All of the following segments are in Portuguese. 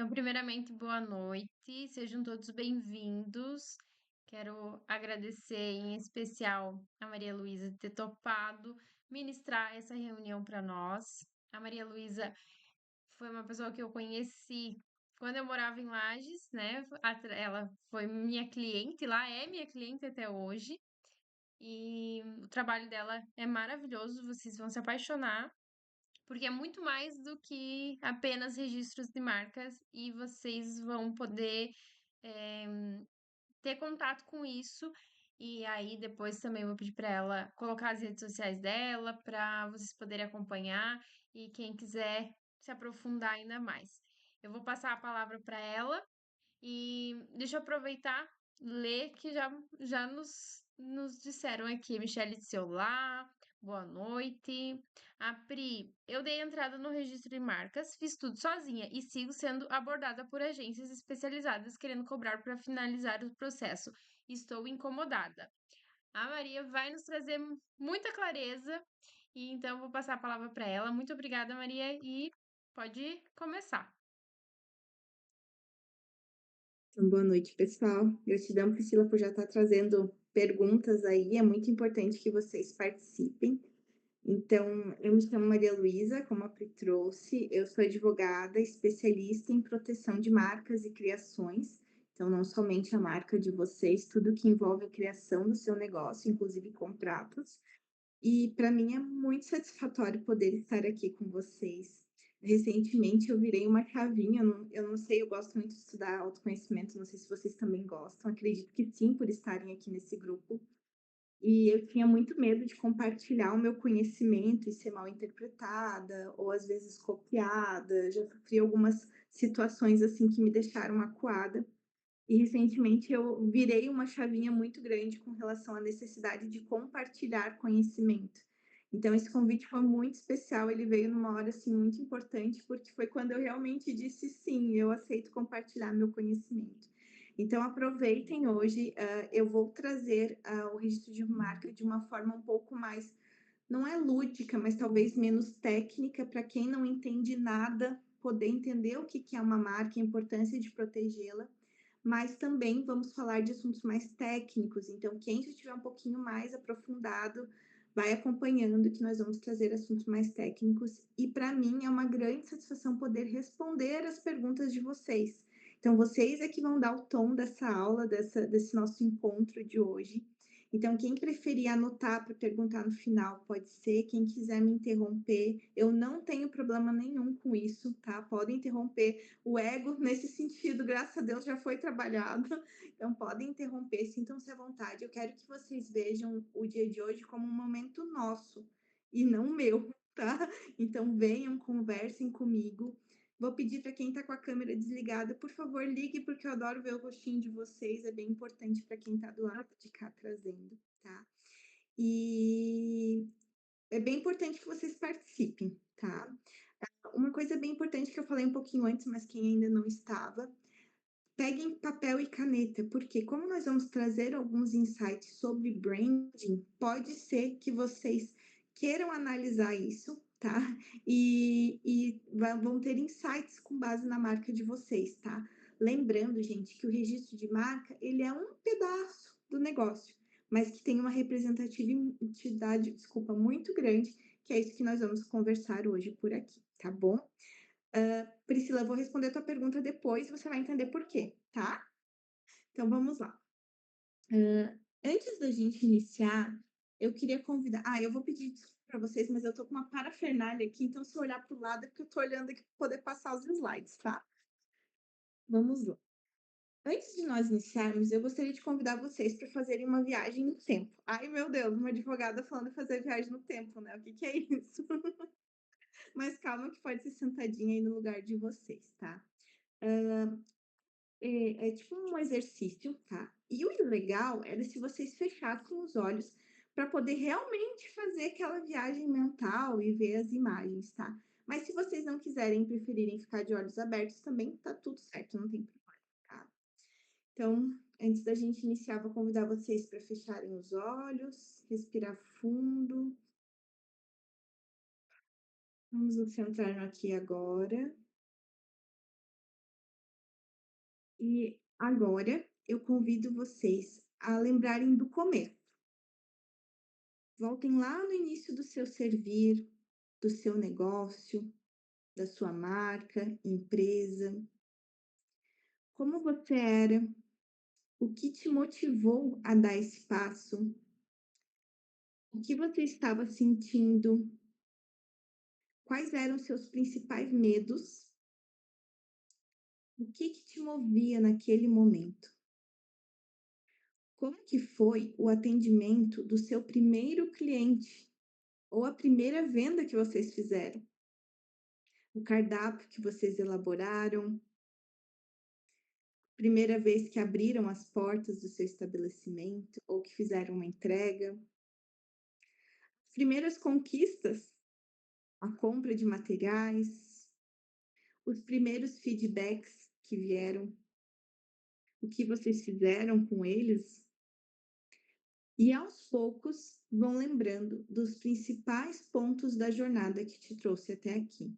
Então, primeiramente, boa noite, sejam todos bem-vindos. Quero agradecer em especial a Maria Luísa ter topado ministrar essa reunião para nós. A Maria Luísa foi uma pessoa que eu conheci quando eu morava em Lages, né? Ela foi minha cliente lá, é minha cliente até hoje. E o trabalho dela é maravilhoso, vocês vão se apaixonar. Porque é muito mais do que apenas registros de marcas e vocês vão poder eh, ter contato com isso. E aí depois também vou pedir para ela colocar as redes sociais dela para vocês poderem acompanhar e quem quiser se aprofundar ainda mais. Eu vou passar a palavra para ela e deixa eu aproveitar, ler que já nos disseram aqui. Michele disse olá, boa noite. A Pri, eu dei entrada no registro de marcas, fiz tudo sozinha e sigo sendo abordada por agências especializadas querendo cobrar para finalizar o processo. Estou incomodada. A Maria vai nos trazer muita clareza e então eu vou passar a palavra para ela. Muito obrigada, Maria, e pode começar. Então, boa noite, pessoal. Gratidão, Priscila, por já estar trazendo perguntas aí. É muito importante que vocês participem. Então, eu me chamo Maria Luísa, como a Pri trouxe. Eu sou advogada, especialista em proteção de marcas e criações. Então, não somente a marca de vocês, tudo que envolve a criação do seu negócio, inclusive contratos. E para mim é muito satisfatório poder estar aqui com vocês. Recentemente eu virei uma chavinha, eu não sei, eu gosto muito de estudar autoconhecimento, não sei se vocês também gostam, acredito que sim, por estarem aqui nesse grupo. E eu tinha muito medo de compartilhar o meu conhecimento e ser mal interpretada, ou às vezes copiada. Já sofri algumas situações assim que me deixaram acuada. E recentemente eu virei uma chavinha muito grande com relação à necessidade de compartilhar conhecimento. Então esse convite foi muito especial, ele veio numa hora assim muito importante, porque foi quando eu realmente disse sim, eu aceito compartilhar meu conhecimento. Então aproveitem hoje, eu vou trazer o registro de marca de uma forma um pouco mais, não é lúdica, mas talvez menos técnica, para quem não entende nada poder entender o que é uma marca, a importância de protegê-la, mas também vamos falar de assuntos mais técnicos. Então, quem já estiver um pouquinho mais aprofundado, vai acompanhando que nós vamos trazer assuntos mais técnicos. E para mim é uma grande satisfação poder responder as perguntas de vocês. Então, vocês é que vão dar o tom dessa aula, desse nosso encontro de hoje. Então, quem preferir anotar para perguntar no final, pode ser. Quem quiser me interromper, eu não tenho problema nenhum com isso, tá? Podem interromper. O ego, nesse sentido, graças a Deus, já foi trabalhado. Então, podem interromper, sintam-se à vontade. Eu quero que vocês vejam o dia de hoje como um momento nosso e não meu, tá? Então, venham, conversem comigo. Vou pedir para quem está com a câmera desligada, por favor, ligue, porque eu adoro ver o rostinho de vocês, é bem importante para quem está do lado de cá trazendo, tá? E é bem importante que vocês participem, tá? Uma coisa bem importante que eu falei um pouquinho antes, mas quem ainda não estava, peguem papel e caneta, porque como nós vamos trazer alguns insights sobre branding, pode ser que vocês queiram analisar isso, tá? Vão ter insights com base na marca de vocês, tá? Lembrando, gente, que o registro de marca, ele é um pedaço do negócio, mas que tem uma representatividade, desculpa, muito grande, que é isso que nós vamos conversar hoje por aqui, tá bom? Priscila, eu vou responder a tua pergunta depois e você vai entender por quê, tá? Então vamos lá. Antes da gente iniciar, eu queria convidar. Eu vou pedir desculpa para vocês, mas eu tô com uma parafernália aqui, então se eu olhar para o lado é porque eu tô olhando aqui para poder passar os slides, tá? Vamos lá. Antes de nós iniciarmos, eu gostaria de convidar vocês para fazerem uma viagem no tempo. Ai, meu Deus, uma advogada falando de fazer viagem no tempo, né? O que é isso? Mas calma que pode ser sentadinha aí no lugar de vocês, tá? É tipo um exercício, tá? E o legal era se vocês fechassem os olhos para poder realmente fazer aquela viagem mental e ver as imagens, tá? Mas se vocês não quiserem, preferirem ficar de olhos abertos, também tá tudo certo, não tem problema, tá? Então, antes da gente iniciar, vou convidar vocês para fecharem os olhos, respirar fundo. Vamos nos centrar no aqui e agora. E agora eu convido vocês a lembrarem do começo. Voltem lá no início do seu servir, do seu negócio, da sua marca, empresa. Como você era? O que te motivou a dar esse passo? O que você estava sentindo? Quais eram seus principais medos? O que te movia naquele momento? Como que foi o atendimento do seu primeiro cliente ou a primeira venda que vocês fizeram? O cardápio que vocês elaboraram, primeira vez que abriram as portas do seu estabelecimento ou que fizeram uma entrega, primeiras conquistas, a compra de materiais, os primeiros feedbacks que vieram, o que vocês fizeram com eles, e aos poucos vão lembrando dos principais pontos da jornada que te trouxe até aqui,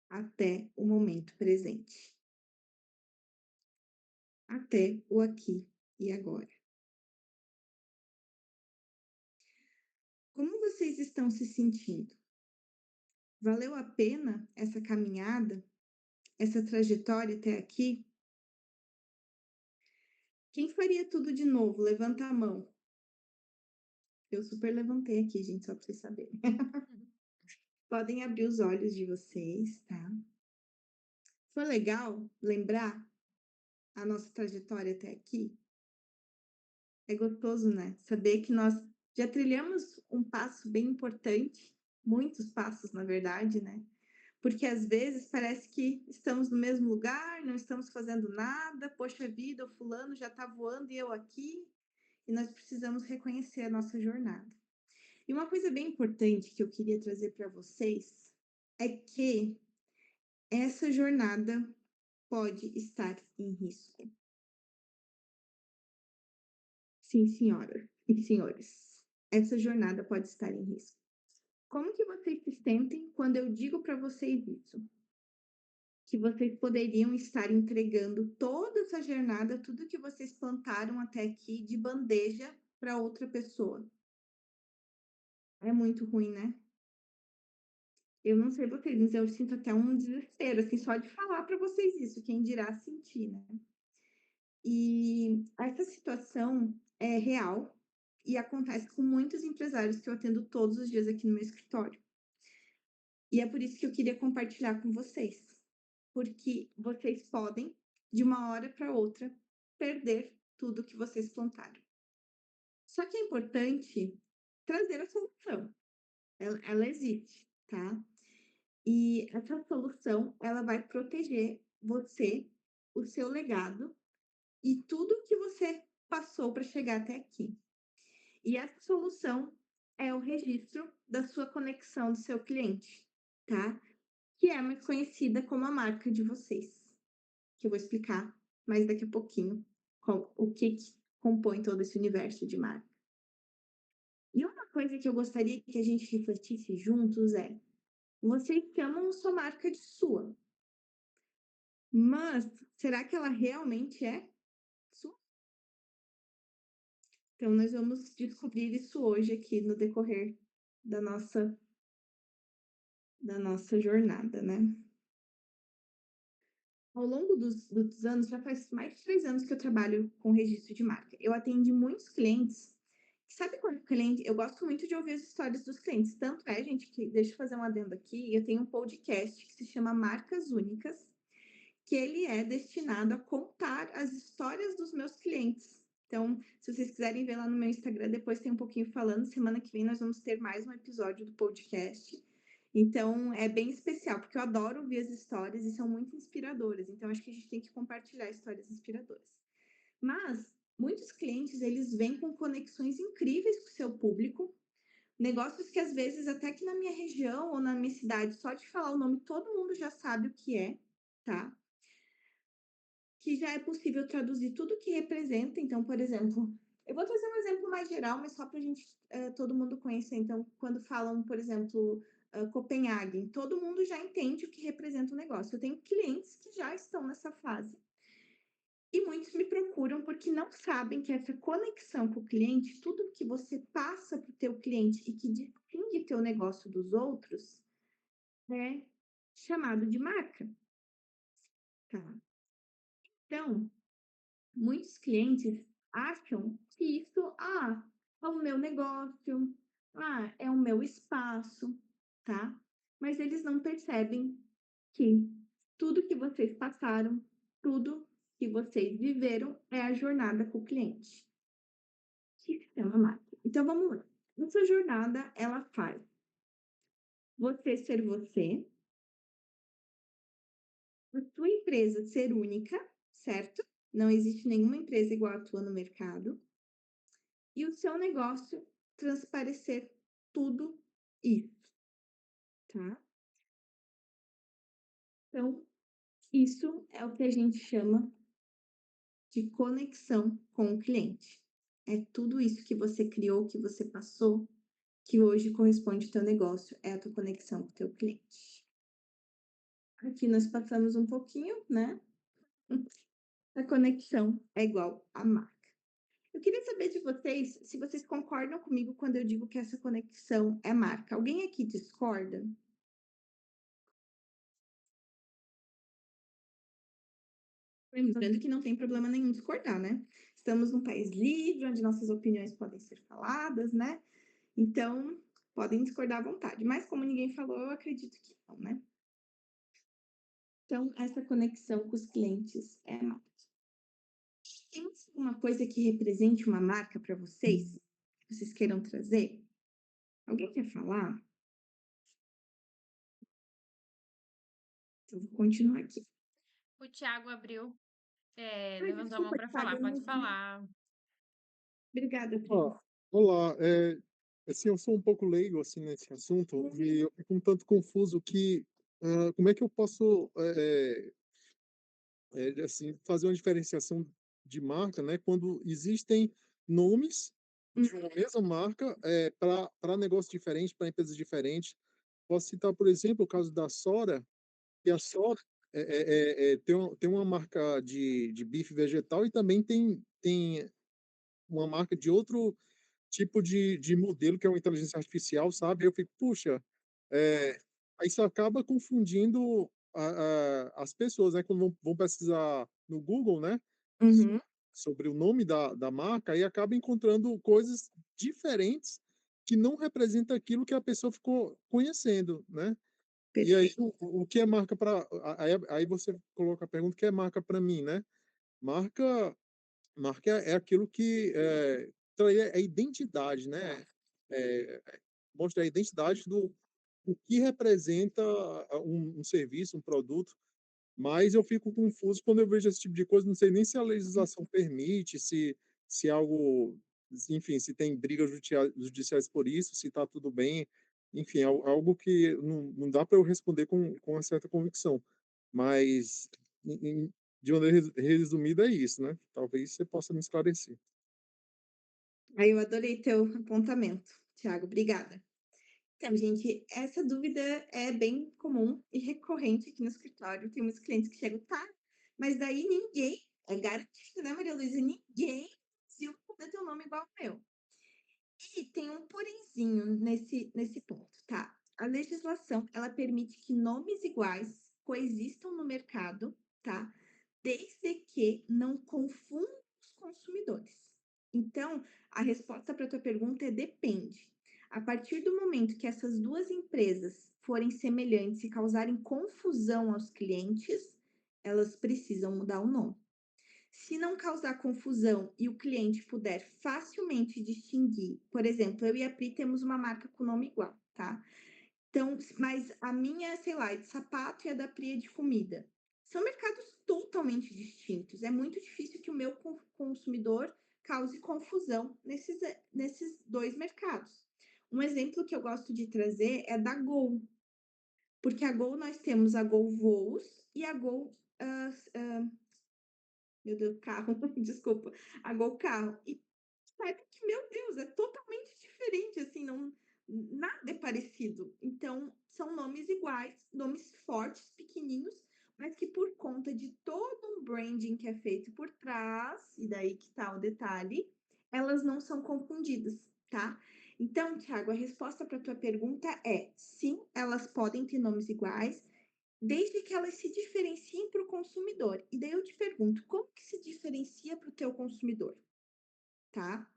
até o momento presente, até o aqui e agora. Como vocês estão se sentindo? Valeu a pena essa caminhada, essa trajetória até aqui? Quem faria tudo de novo? Levanta a mão. Eu super levantei aqui, gente, só para vocês saberem. Podem abrir os olhos de vocês, tá? Foi legal lembrar a nossa trajetória até aqui? É gostoso, né? Saber que nós já trilhamos um passo bem importante, muitos passos, na verdade, né? Porque às vezes parece que estamos no mesmo lugar, não estamos fazendo nada, poxa vida, o fulano já está voando e eu aqui, e nós precisamos reconhecer a nossa jornada. E uma coisa bem importante que eu queria trazer para vocês é que essa jornada pode estar em risco. Sim, senhoras e senhores, essa jornada pode estar em risco. Como que vocês se sentem quando eu digo para vocês isso? Que vocês poderiam estar entregando toda essa jornada, tudo que vocês plantaram até aqui, de bandeja para outra pessoa. É muito ruim, né? Eu não sei vocês, mas eu sinto até um desespero, assim, só de falar para vocês isso, quem dirá sentir, né? E essa situação é real e acontece com muitos empresários que eu atendo todos os dias aqui no meu escritório. E é por isso que eu queria compartilhar com vocês, porque vocês podem, de uma hora para outra, perder tudo que vocês plantaram. Só que é importante trazer a solução. Ela existe, tá? E essa solução, ela vai proteger você, o seu legado e tudo que você passou para chegar até aqui. E essa solução é o registro da sua conexão do seu cliente, tá? Que é mais conhecida como a marca de vocês, que eu vou explicar mais daqui a pouquinho o que compõe todo esse universo de marca. E uma coisa que eu gostaria que a gente refletisse juntos é: vocês chamam sua marca de sua, mas será que ela realmente é sua? Então, nós vamos descobrir isso hoje aqui no decorrer da nossa jornada, né? Ao longo dos anos, já faz mais de 3 anos que eu trabalho com registro de marca. Eu atendi muitos clientes. Sabe quando o cliente. Eu gosto muito de ouvir as histórias dos clientes. Tanto é, gente, que deixa eu fazer um adendo aqui. Eu tenho um podcast que se chama Marcas Únicas, que ele é destinado a contar as histórias dos meus clientes. Então, se vocês quiserem ver lá no meu Instagram, depois tem um pouquinho falando. Semana que vem nós vamos ter mais um episódio do podcast. Então, é bem especial, porque eu adoro ouvir as histórias e são muito inspiradoras. Então, acho que a gente tem que compartilhar histórias inspiradoras. Mas, muitos clientes, eles vêm com conexões incríveis com o seu público, negócios que às vezes, até que na minha região ou na minha cidade, só de falar o nome, todo mundo já sabe o que é, tá? Que já é possível traduzir tudo que representa. Então, por exemplo, eu vou trazer um exemplo mais geral, mas só para a gente, todo mundo conhecer. Então, quando falam, por exemplo, Copenhague, todo mundo já entende o que representa o negócio. Eu tenho clientes que já estão nessa fase. E muitos me procuram porque não sabem que essa conexão com o cliente, tudo que você passa para o teu cliente e que distingue teu negócio dos outros, é chamado de marca, tá? Então, muitos clientes acham que isso, é o meu negócio, é o meu espaço, tá? Mas eles não percebem que tudo que vocês passaram, tudo que vocês viveram é a jornada com o cliente, que é uma marca. Então vamos lá. Essa jornada, ela faz você ser você, a tua empresa ser única, certo? Não existe nenhuma empresa igual à tua no mercado. E o seu negócio transparecer tudo isso, tá? Então, isso é o que a gente chama de conexão com o cliente. É tudo isso que você criou, que você passou, que hoje corresponde ao teu negócio, é a tua conexão com o teu cliente. Aqui nós passamos um pouquinho, né? A conexão é igual a marca. Eu queria saber de vocês se vocês concordam comigo quando eu digo que essa conexão é marca. Alguém aqui discorda? Lembrando que não tem problema nenhum discordar, né? Estamos num país livre, onde nossas opiniões podem ser faladas, né? Então, podem discordar à vontade. Mas como ninguém falou, eu acredito que não, né? Então, essa conexão com os clientes é a marca. Tem uma coisa que represente uma marca para vocês? Que vocês queiram trazer? Alguém quer falar? Então, vou continuar aqui. O Thiago abriu, Ai, levantou a mão desculpa, para Thiago, falar. eu Pode não vi. falar. Obrigada, Pri. Ah, olá, assim, eu sou um pouco leigo assim nesse assunto e eu fico um tanto confuso que como é que eu posso assim fazer uma diferenciação de marca, né? Quando existem nomes Hum, de uma mesma marca para negócios diferentes, para empresas diferentes. Posso citar, por exemplo, o caso da Sora, que a Sora tem uma marca de bife vegetal e também tem uma marca de outro tipo de modelo que é uma inteligência artificial, sabe? Eu fico, puxa, eh, aí isso acaba confundindo as pessoas, né, quando vão pesquisar no Google, né, so Uhum, sobre o nome da marca, aí acaba encontrando coisas diferentes que não representa aquilo que a pessoa ficou conhecendo, né. E aí perfeito. o que é marca para aí você coloca a pergunta: "O que é marca para mim?", né. Marca Marca é aquilo que, então é a identidade, né, eh, mostra a identidade do o que representa um serviço, um produto, mas eu fico confuso quando eu vejo esse tipo de coisa, não sei nem se a legislação permite, se é algo enfim, se tem brigas judiciais por isso, se está tudo bem, enfim, algo que não dá para eu responder com uma certa convicção, mas de maneira resumida é isso, né, talvez você possa me esclarecer. Aí eu adorei teu apontamento, Thiago, obrigada. Então, gente, essa dúvida é bem comum e recorrente aqui no escritório. Tem muitos clientes que chegam, tá, mas daí ninguém, é garantido, né, Maria Luísa? Ninguém se muda teu nome igual ao meu. E tem um porenzinho nesse ponto, tá? A legislação, ela permite que nomes iguais coexistam no mercado, tá? Desde que não confundam os consumidores. Então, a resposta para a tua pergunta é depende. A partir do momento que essas duas empresas forem semelhantes e causarem confusão aos clientes, elas precisam mudar o nome. Se não causar confusão e o cliente puder facilmente distinguir, por exemplo, eu e a Pri temos uma marca com nome igual, tá? Então, mas a minha, sei lá, é de sapato e a da Pri é de comida. São mercados totalmente distintos. É muito difícil que o meu consumidor cause confusão nesses dois mercados. Um exemplo que eu gosto de trazer é da Gol, porque a Gol nós temos a Gol Voos e a Gol meu Deus, carro, desculpa, a Gol Carro. E saiba que, meu Deus, é totalmente diferente, assim, não, nada é parecido. Então, são nomes iguais, nomes fortes, pequeninos, mas que por conta de todo um branding que é feito por trás, e daí que tá o detalhe, elas não são confundidas, tá? Então, Thiago, a resposta para tua pergunta é: sim, elas podem ter nomes iguais, desde que elas se diferenciem para o consumidor. E daí eu te pergunto, como que se diferencia para o teu consumidor, tá?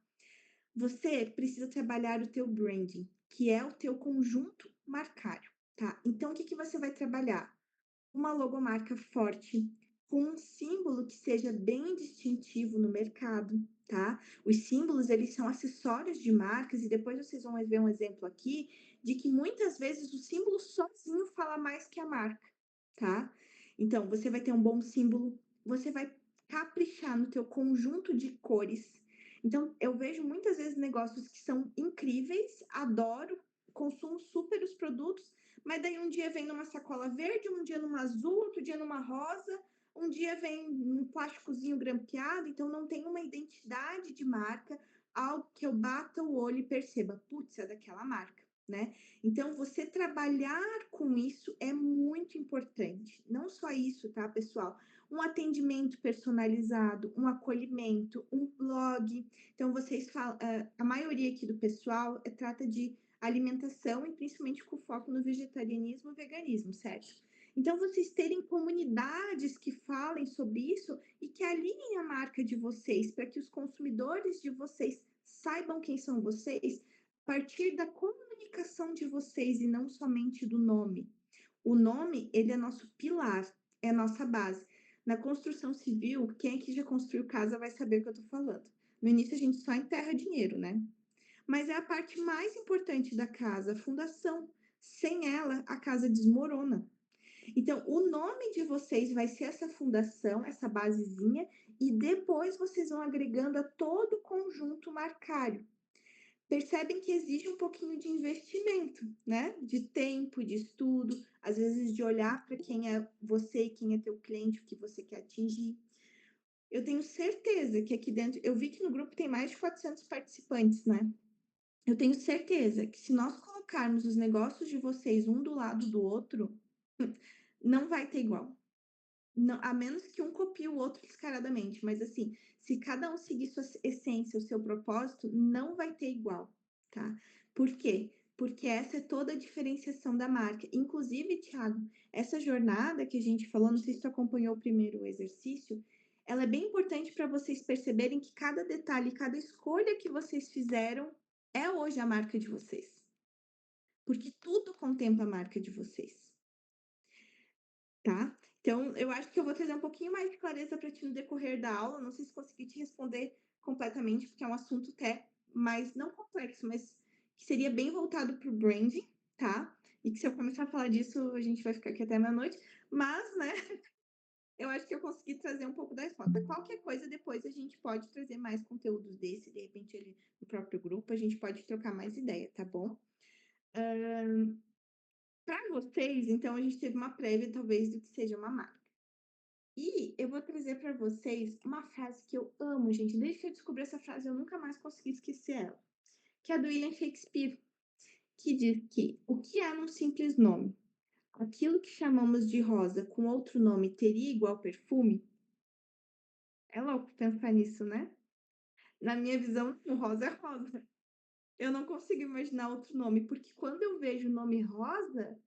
Você precisa trabalhar o teu branding, que é o teu conjunto marcário, tá? Então, o que que você vai trabalhar? Uma logomarca forte, com um símbolo que seja bem distintivo no mercado, tá? Os símbolos, eles são acessórios de marcas e depois vocês vão ver um exemplo aqui de que muitas vezes o símbolo sozinho fala mais que a marca, tá? Então, você vai ter um bom símbolo, você vai caprichar no teu conjunto de cores. Então, eu vejo muitas vezes negócios que são incríveis, adoro, consumo super os produtos, mas daí um dia vem numa sacola verde, um dia numa azul, outro dia numa rosa, um dia vem num plásticozinho grampeado, então não tem uma identidade de marca, algo que eu bata o olho e perceba, putz, é daquela marca, né? Então, você trabalhar com isso é muito importante. Não só isso, tá, pessoal? Um atendimento personalizado, um acolhimento, um blog. Então, vocês falam, a maioria aqui do pessoal trata de alimentação e principalmente com foco no vegetarianismo e veganismo, certo? Então, vocês terem comunidades que falem sobre isso e que alinhem a marca de vocês para que os consumidores de vocês saibam quem são vocês, a partir da comunicação de vocês e não somente do nome. O nome, ele é nosso pilar, é nossa base. Na construção civil, quem aqui já construiu casa vai saber o que eu estou falando. No início, a gente só enterra dinheiro, né? Mas é a parte mais importante da casa, a fundação. Sem ela, a casa desmorona. Então, o nome de vocês vai ser essa fundação, essa basezinha, e depois vocês vão agregando a todo o conjunto marcário. Percebem que exige um pouquinho de investimento, né? De tempo, de estudo, às vezes de olhar para quem é você e quem é teu cliente, o que você quer atingir. Eu tenho certeza que aqui dentro, eu vi que no grupo tem mais de 400 participantes, né? Eu tenho certeza que se nós colocarmos os negócios de vocês um do lado do outro, não vai ter igual. Não, a menos que um copie o outro descaradamente, mas assim, se cada um seguir sua essência, o seu propósito, não vai ter igual, tá? Por quê? Porque essa é toda a diferenciação da marca. Inclusive, Thiago, essa jornada que a gente falou, não sei se tu acompanhou o primeiro exercício, ela é bem importante para vocês perceberem que cada detalhe, cada escolha que vocês fizeram é hoje a marca de vocês. Porque tudo contempla a marca de vocês. Tá? Então, eu acho que eu vou trazer um pouquinho mais de clareza para ti no decorrer da aula. Não sei se consegui te responder completamente, porque é um assunto até mais, não complexo, mas que seria bem voltado para o branding, tá? E que se eu começar a falar disso, a gente vai ficar aqui até meia-noite. Mas, né, eu acho que eu consegui trazer um pouco da resposta. Qualquer coisa, depois a gente pode trazer mais conteúdos desse, de repente, ele, no próprio grupo, a gente pode trocar mais ideia, tá bom? Para vocês, então, a gente teve uma prévia, talvez, do que seja uma marca. E eu vou trazer para vocês uma frase que eu amo, gente. Desde que eu descobri essa frase, eu nunca mais consegui esquecer ela. Que é do William Shakespeare, que diz que o que é um simples nome? Aquilo que chamamos de rosa com outro nome teria igual perfume? É louco pensar nisso, né? Na minha visão, o rosa é rosa. Eu não consigo imaginar outro nome, porque quando eu vejo o nome rosa,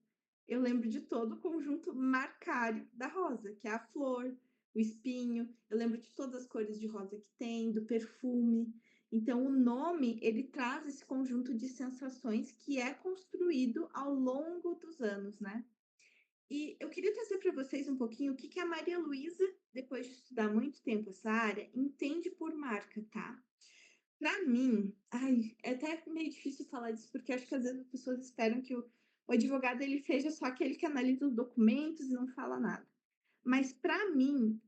eu lembro de todo o conjunto marcário da rosa, que é a flor, o espinho. Eu lembro de todas as cores de rosa que tem, do perfume. Então, o nome, ele traz esse conjunto de sensações que é construído ao longo dos anos, né? E eu queria trazer para vocês um pouquinho o que que a Maria Luísa, depois de estudar muito tempo essa área, entende por marca, tá? Para mim, ai, é até meio difícil falar disso, porque acho que às vezes as pessoas esperam que o advogado ele seja só aquele que analisa os documentos e não fala nada. Mas para mim,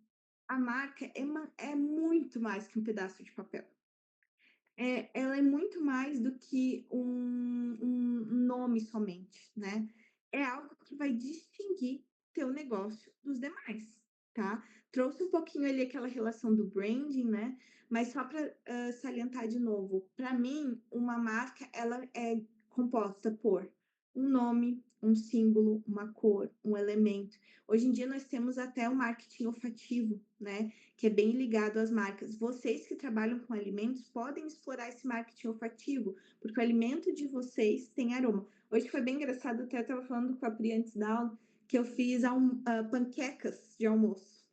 a marca é muito mais que um pedaço de papel. Ela é muito mais do que um nome somente, né? É algo que vai distinguir teu negócio dos demais, tá? Trouxe um pouquinho ali aquela relação do branding, né? Mas só para salientar de novo, para mim, uma marca ela é composta por um nome, um símbolo, uma cor, um elemento. Hoje em dia nós temos até o marketing olfativo, né, que é bem ligado às marcas. Vocês que trabalham com alimentos podem explorar esse marketing olfativo, porque o alimento de vocês tem aroma. Hoje foi bem engraçado, até eu estava falando com a Pri antes da aula, que eu fiz panquecas de almoço.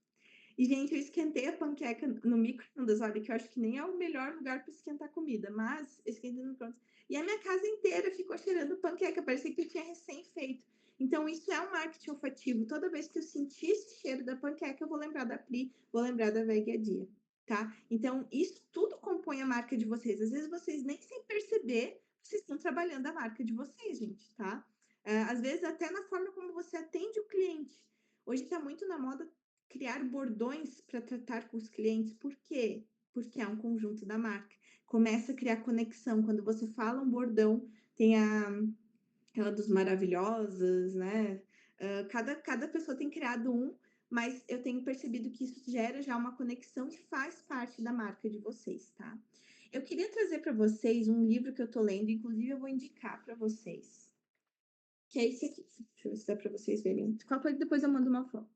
E, gente, eu esquentei a panqueca no micro-ondas, olha, que eu acho que nem é o melhor lugar para esquentar comida, mas eu esquentei no micro-ondas. E a minha casa inteira ficou cheirando panqueca, parecia que eu tinha recém-feito. Então, isso é um marketing olfativo. Toda vez que eu sentir esse cheiro da panqueca, eu vou lembrar da Pri, vou lembrar da Veg a Dia, tá? Então, isso tudo compõe a marca de vocês. Às vezes, vocês nem sem perceber, vocês estão trabalhando a marca de vocês, gente, tá? Às vezes, até na forma como você atende o cliente. Hoje está muito na moda criar bordões para tratar com os clientes. Por quê? Porque é um conjunto da marca. Começa a criar conexão. Quando você fala um bordão, tem aquela dos maravilhosas, né? Cada pessoa tem criado um, mas eu tenho percebido que isso gera já uma conexão e faz parte da marca de vocês, tá? Eu queria trazer para vocês um livro que eu tô lendo, inclusive eu vou indicar para vocês, que é esse aqui. Deixa eu ver se dá para vocês verem. Qualquer coisa depois eu mando uma foto.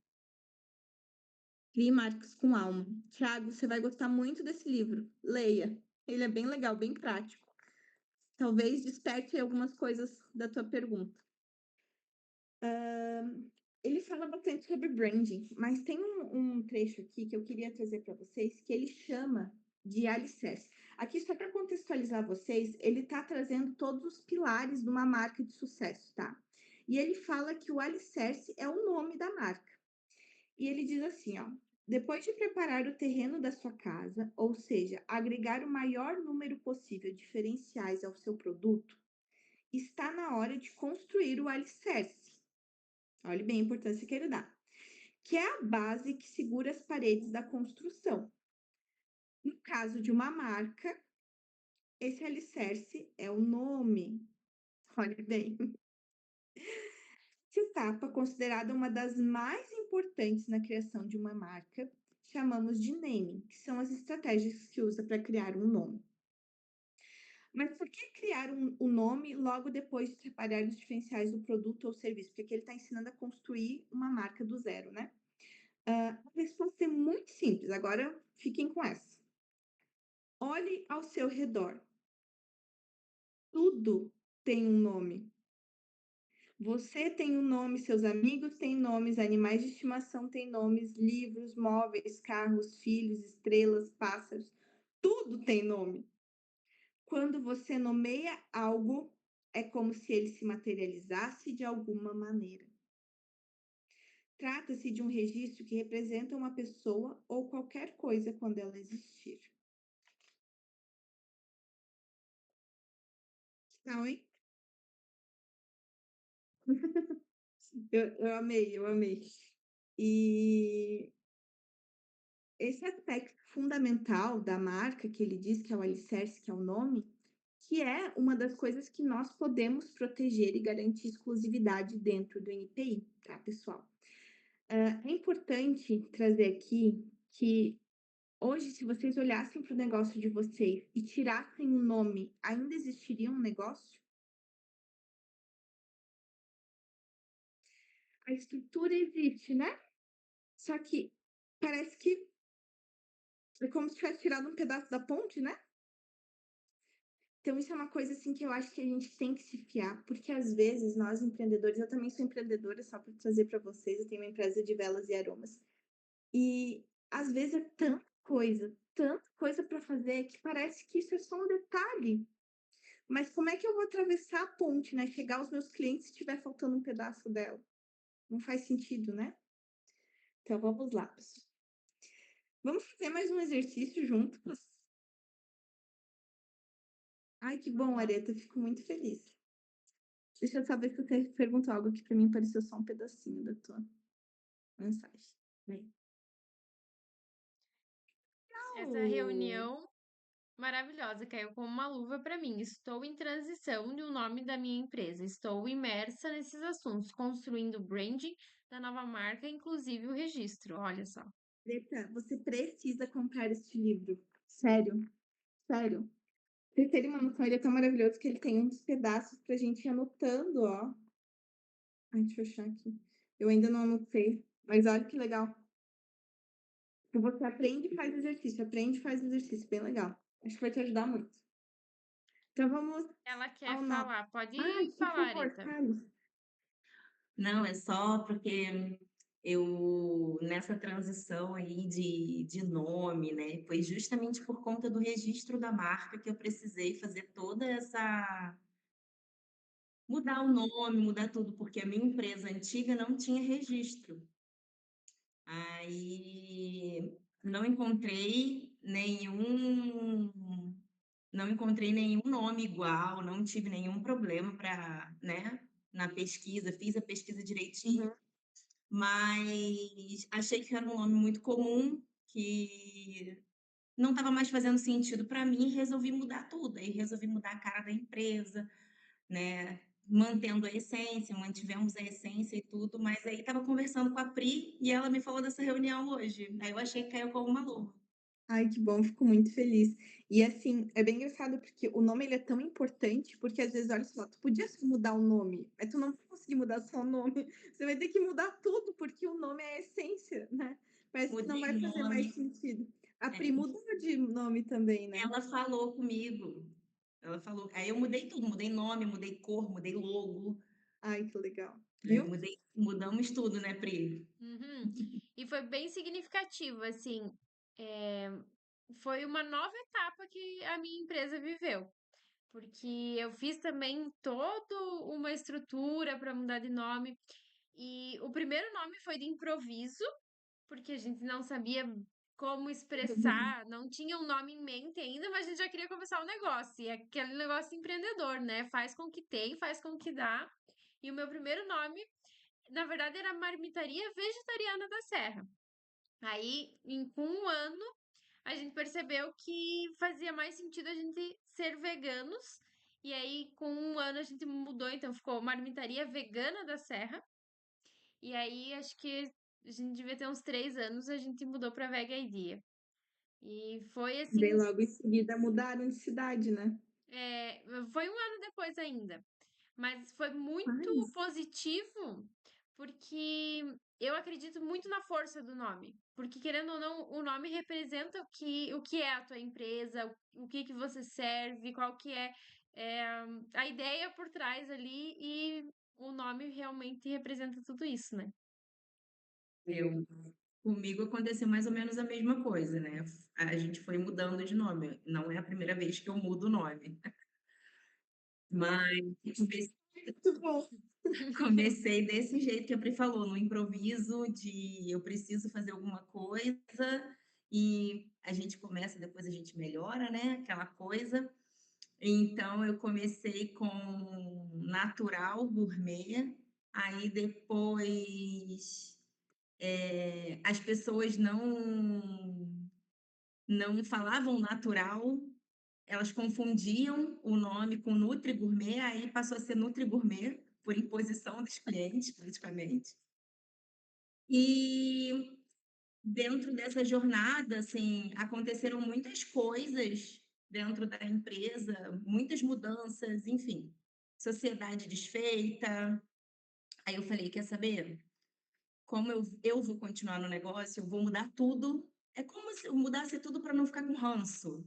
Crie marcas com alma. Tiago, você vai gostar muito desse livro. Leia. Ele é bem legal, bem prático. Talvez desperte algumas coisas da tua pergunta. Ele fala bastante sobre branding, mas tem um trecho aqui que eu queria trazer para vocês que ele chama de alicerce. Aqui, só para contextualizar vocês, ele está trazendo todos os pilares de uma marca de sucesso, tá? E ele fala que o alicerce é o nome da marca. E ele diz assim, ó: depois de preparar o terreno da sua casa, ou seja, agregar o maior número possível de diferenciais ao seu produto, está na hora de construir o alicerce. Olhe bem a importância que ele dá, que é a base que segura as paredes da construção. No caso de uma marca, esse alicerce é o nome. Olhe bem. Essa etapa, considerada uma das mais importantes na criação de uma marca, chamamos de naming, que são as estratégias que se usa para criar um nome. Mas por que criar um nome logo depois de trabalhar nos diferenciais do produto ou serviço? Porque aqui ele está ensinando a construir uma marca do zero, né? A resposta é muito simples, agora fiquem com essa. Olhe ao seu redor. Tudo tem um nome. Você tem um nome, seus amigos têm nomes, animais de estimação têm nomes, livros, móveis, carros, filhos, estrelas, pássaros, tudo tem nome. Quando você nomeia algo, é como se ele se materializasse de alguma maneira. Trata-se de um registro que representa uma pessoa ou qualquer coisa quando ela existir. Não, hein? Eu amei, eu amei. E esse aspecto fundamental da marca, que ele diz que é o alicerce, que é o nome, que é uma das coisas que nós podemos proteger e garantir exclusividade dentro do NPI, tá, pessoal? É importante trazer aqui que hoje, se vocês olhassem para o negócio de vocês e tirassem o nome, ainda existiria um negócio? A estrutura existe, né? Só que parece que é como se tivesse tirado um pedaço da ponte, né? Então, isso é uma coisa assim que eu acho que a gente tem que se fiar, porque às vezes nós empreendedores, eu também sou empreendedora, só para trazer para vocês, eu tenho uma empresa de velas e aromas. E às vezes é tanta coisa para fazer que parece que isso é só um detalhe. Mas como é que eu vou atravessar a ponte, né? Chegar aos meus clientes se estiver faltando um pedaço dela? Não faz sentido, né? Então vamos lá, pessoal. Vamos fazer mais um exercício juntos. Ai, que bom, Areta, fico muito feliz. Deixa eu saber se você perguntou algo que para mim pareceu só um pedacinho da tua mensagem. Bem. Essa reunião maravilhosa caiu como uma luva para mim. Estou em transição de o nome da minha empresa. Estou imersa nesses assuntos, construindo o branding da nova marca, inclusive o registro. Olha só. Areta, você precisa comprar este livro. Sério, sério. Vocês terem uma noção, ele é tão maravilhoso que ele tem uns pedaços pra gente ir anotando, ó. Ai, deixa eu achar aqui. Eu ainda não anotei, mas olha que legal. Que você aprende e faz exercício, bem legal. Acho que vai te ajudar muito. Então vamos Ela quer ao nome. falar. Pode Ai, por falar, favor, Areta. Carlos. Não, é só porque eu, nessa transição aí de nome, né, foi justamente por conta do registro da marca que eu precisei fazer toda essa mudar o nome, mudar tudo, porque a minha empresa antiga não tinha registro. Aí não encontrei nenhum nome igual, não tive nenhum problema para, né, na pesquisa, fiz a pesquisa direitinho, Uhum. mas achei que era um nome muito comum, que não estava mais fazendo sentido para mim, e resolvi mudar tudo. Aí resolvi mudar a cara da empresa, né, mantendo a essência, mantivemos a essência e tudo, mas aí estava conversando com a Pri e ela me falou dessa reunião hoje. Aí eu achei que caiu como uma luva. Ai, que bom, fico muito feliz. E assim, é bem engraçado porque o nome ele é tão importante, porque às vezes, olha só, tu podia só mudar o nome, mas tu não vai conseguir mudar só o nome. Você vai ter que mudar tudo, porque o nome é a essência, né? Parece que não Mudei vai fazer mais nome, sentido. A é, Pri mudou de nome também, né? ela falou comigo. Ela falou, aí eu mudei tudo, mudei nome, mudei cor, mudei logo, Ai, que legal. né? Viu? Mudamos tudo, né, Pri? Uhum. E foi bem significativo, assim, eh, foi uma nova etapa que a minha empresa viveu, porque eu fiz também toda uma estrutura para mudar de nome. E o primeiro nome foi de improviso, porque a gente não sabia como expressar, não tinha um nome em mente ainda, mas a gente já queria começar o negócio. E é aquele negócio empreendedor, né? Faz com que tem, faz com que dá. E o meu primeiro nome, na verdade, era Marmitaria Vegetariana da Serra. Aí, com um ano, a gente percebeu que fazia mais sentido a gente ser veganos. E aí, com um ano, a gente mudou, então ficou Marmitaria Vegana da Serra. E aí, acho que a gente devia ter uns 3 anos, a gente mudou pra Vega Idea. E foi Bem assim, logo em seguida mudaram de cidade, né? foi um ano depois ainda. Mas foi muito Mas, positivo, porque eu acredito muito na força do nome. Porque, querendo ou não, o nome representa o que é a tua empresa, o que você serve, qual que é a ideia por trás ali, e o nome realmente representa tudo isso, né? Eu, comigo aconteceu mais ou menos a mesma coisa, né? A gente foi mudando de nome. Não é a primeira vez que eu mudo o nome, mas muito bom. comecei desse jeito que a Pri falou, no improviso de eu preciso fazer alguma coisa e a gente começa, depois a gente melhora, né? Aquela coisa. Então eu comecei com natural gourmet, aí depois as pessoas não falavam natural, elas confundiam o nome com Nutri Gourmet, aí passou a ser Nutri Gourmet, por imposição dos clientes, praticamente. E dentro dessa jornada, assim, aconteceram muitas coisas dentro da empresa, muitas mudanças, enfim. Sociedade desfeita. Aí eu falei, quer saber? Como eu vou continuar no negócio, eu vou mudar tudo. É como se eu mudasse tudo para não ficar com ranço.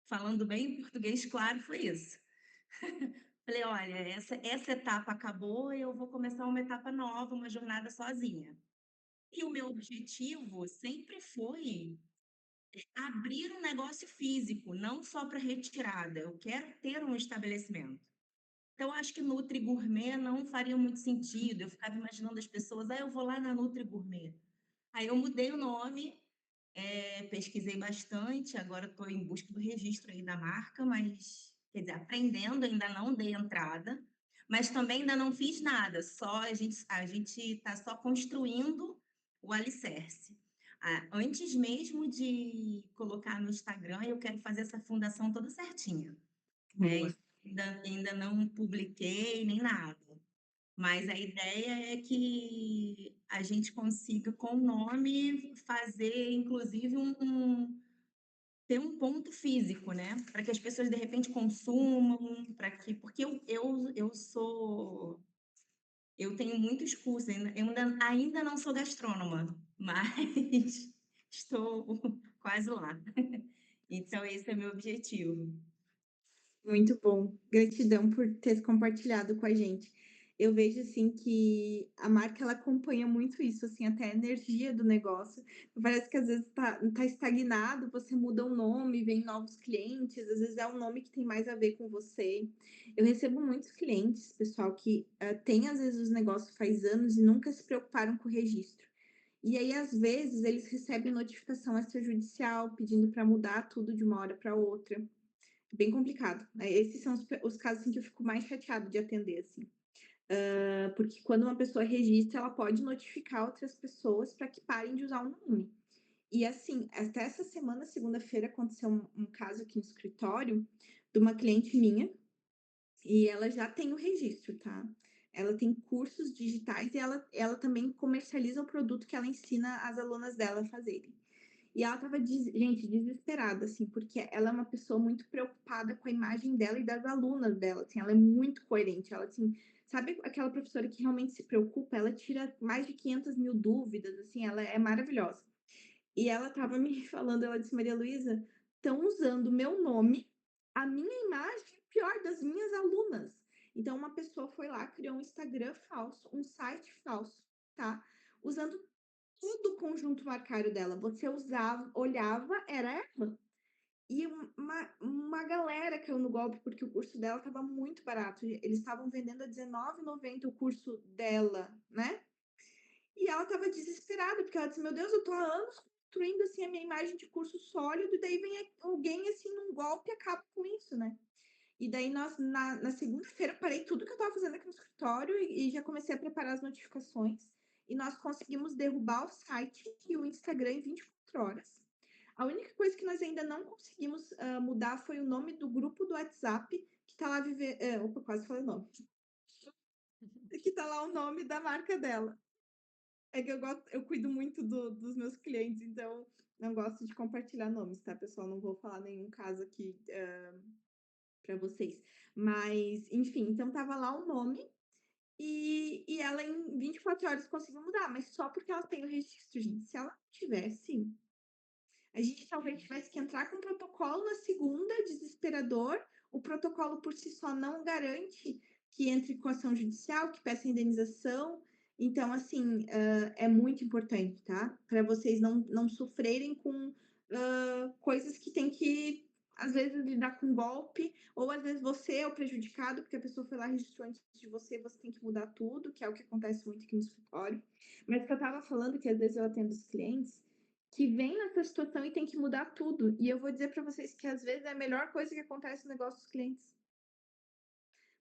Falando bem em português, claro, foi isso. Falei, olha, essa etapa acabou e eu vou começar uma etapa nova, uma jornada sozinha. E o meu objetivo sempre foi abrir um negócio físico, não só para retirada. Eu quero ter um estabelecimento. Então, acho que Nutri Gourmet não faria muito sentido. Eu ficava imaginando as pessoas, eu vou lá na Nutri Gourmet. Aí eu mudei o nome, pesquisei bastante, agora estou em busca do registro aí da marca, mas, quer dizer, aprendendo, ainda não dei entrada, mas também ainda não fiz nada, só a gente está só construindo o alicerce. Antes mesmo de colocar no Instagram, eu quero fazer essa fundação toda certinha, né? Ainda não publiquei nem nada. Mas a ideia é que a gente consiga, com o nome, fazer, inclusive, ter um ponto físico, né? Para que as pessoas, de repente, consumam, porque eu sou Eu tenho muitos cursos, eu ainda não sou gastrônoma, mas estou quase lá. Então esse é meu objetivo. Muito bom. Gratidão por ter compartilhado com a gente. Eu vejo, assim, que a marca ela acompanha muito isso, assim, até a energia do negócio. Parece que às vezes tá estagnado, você muda o nome, vem novos clientes, às vezes é um nome que tem mais a ver com você. Eu recebo muitos clientes, pessoal, que tem às vezes os negócios faz anos e nunca se preocuparam com o registro. E aí, às vezes, eles recebem notificação extrajudicial pedindo para mudar tudo de uma hora para outra. Bem complicado, né, esses são os casos, assim, que eu fico mais chateada de atender, assim. Porque quando uma pessoa registra, ela pode notificar outras pessoas para que parem de usar o nome. E, assim, até essa semana, segunda-feira, aconteceu um caso aqui no escritório de uma cliente minha, e ela já tem o registro, tá. Ela tem cursos digitais e ela também comercializa o produto que ela ensina as alunas dela a fazerem. E ela estava gente, desesperada, assim, porque ela é uma pessoa muito preocupada com a imagem dela e das alunas dela, assim, ela é muito coerente, ela, assim, sabe aquela professora que realmente se preocupa? Ela tira mais de 500.000 dúvidas, assim, ela é maravilhosa. E ela estava me falando, ela disse: "Maria Luísa, estão usando o meu nome, a minha imagem, pior, das minhas alunas". Então uma pessoa foi lá, criou um Instagram falso, um site falso, tá, usando tudo o conjunto marcário dela. Você usava, olhava, era ela. E uma galera caiu no golpe, porque o curso dela estava muito barato. Eles estavam vendendo a R$19,90 o curso dela, né? E ela estava desesperada, porque ela disse: Meu Deus, eu tô há anos construindo assim, a minha imagem de curso sólido, e daí vem alguém assim num golpe e acaba com isso, né? E daí na segunda-feira parei tudo que eu estava fazendo aqui no escritório e já comecei a preparar as notificações. E nós conseguimos derrubar o site e o Instagram em 24 horas. A única coisa que nós ainda não conseguimos mudar foi o nome do grupo do WhatsApp, que está lá opa, quase falei o nome. Que está lá o nome da marca dela. É que eu cuido muito dos meus clientes, então não gosto de compartilhar nomes, tá, pessoal? Não vou falar nenhum caso aqui para vocês. Mas, enfim, então tava lá o nome e ela em 24 horas conseguiu mudar, mas só porque ela tem o registro, gente. Se ela não tivesse, a gente talvez tivesse que entrar com um protocolo na segunda, desesperador. O protocolo por si só não garante que entre com ação judicial, que peça indenização. Então, assim, é muito importante, tá? Para vocês não sofrerem com coisas que tem que, às vezes, lidar com golpe, ou às vezes você é o prejudicado, porque a pessoa foi lá e registrou antes de você, você tem que mudar tudo, que é o que acontece muito aqui no escritório. Mas que eu estava falando que às vezes eu atendo os clientes que vem nessa situação e tem que mudar tudo. E eu vou dizer para vocês que às vezes é a melhor coisa que acontece no negócio dos clientes.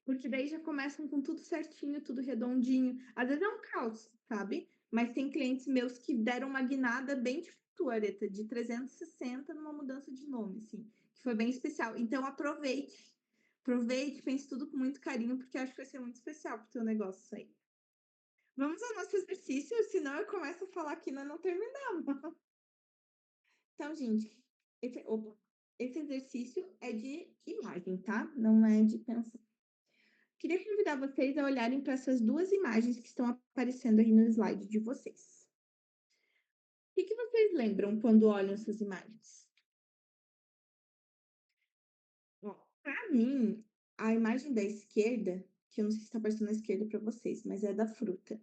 Porque daí já começam com tudo certinho, tudo redondinho. Às vezes é um caos, sabe? Mas tem clientes meus que deram uma guinada bem tipo tua, Areta, de 360 numa mudança de nome, assim, que foi bem especial. Então aproveite. Aproveite, pense tudo com muito carinho, porque acho que vai ser muito especial pro teu negócio isso aí. Vamos ao nosso exercício, senão eu começo a falar aqui e nós não terminamos. Então, gente, esse exercício é de imagem, tá? Não é de pensar. Queria convidar vocês a olharem para essas duas imagens que estão aparecendo aí no slide de vocês. O que vocês lembram quando olham essas imagens? Para mim, a imagem da esquerda, que eu não sei se está aparecendo na esquerda para vocês, mas é da fruta.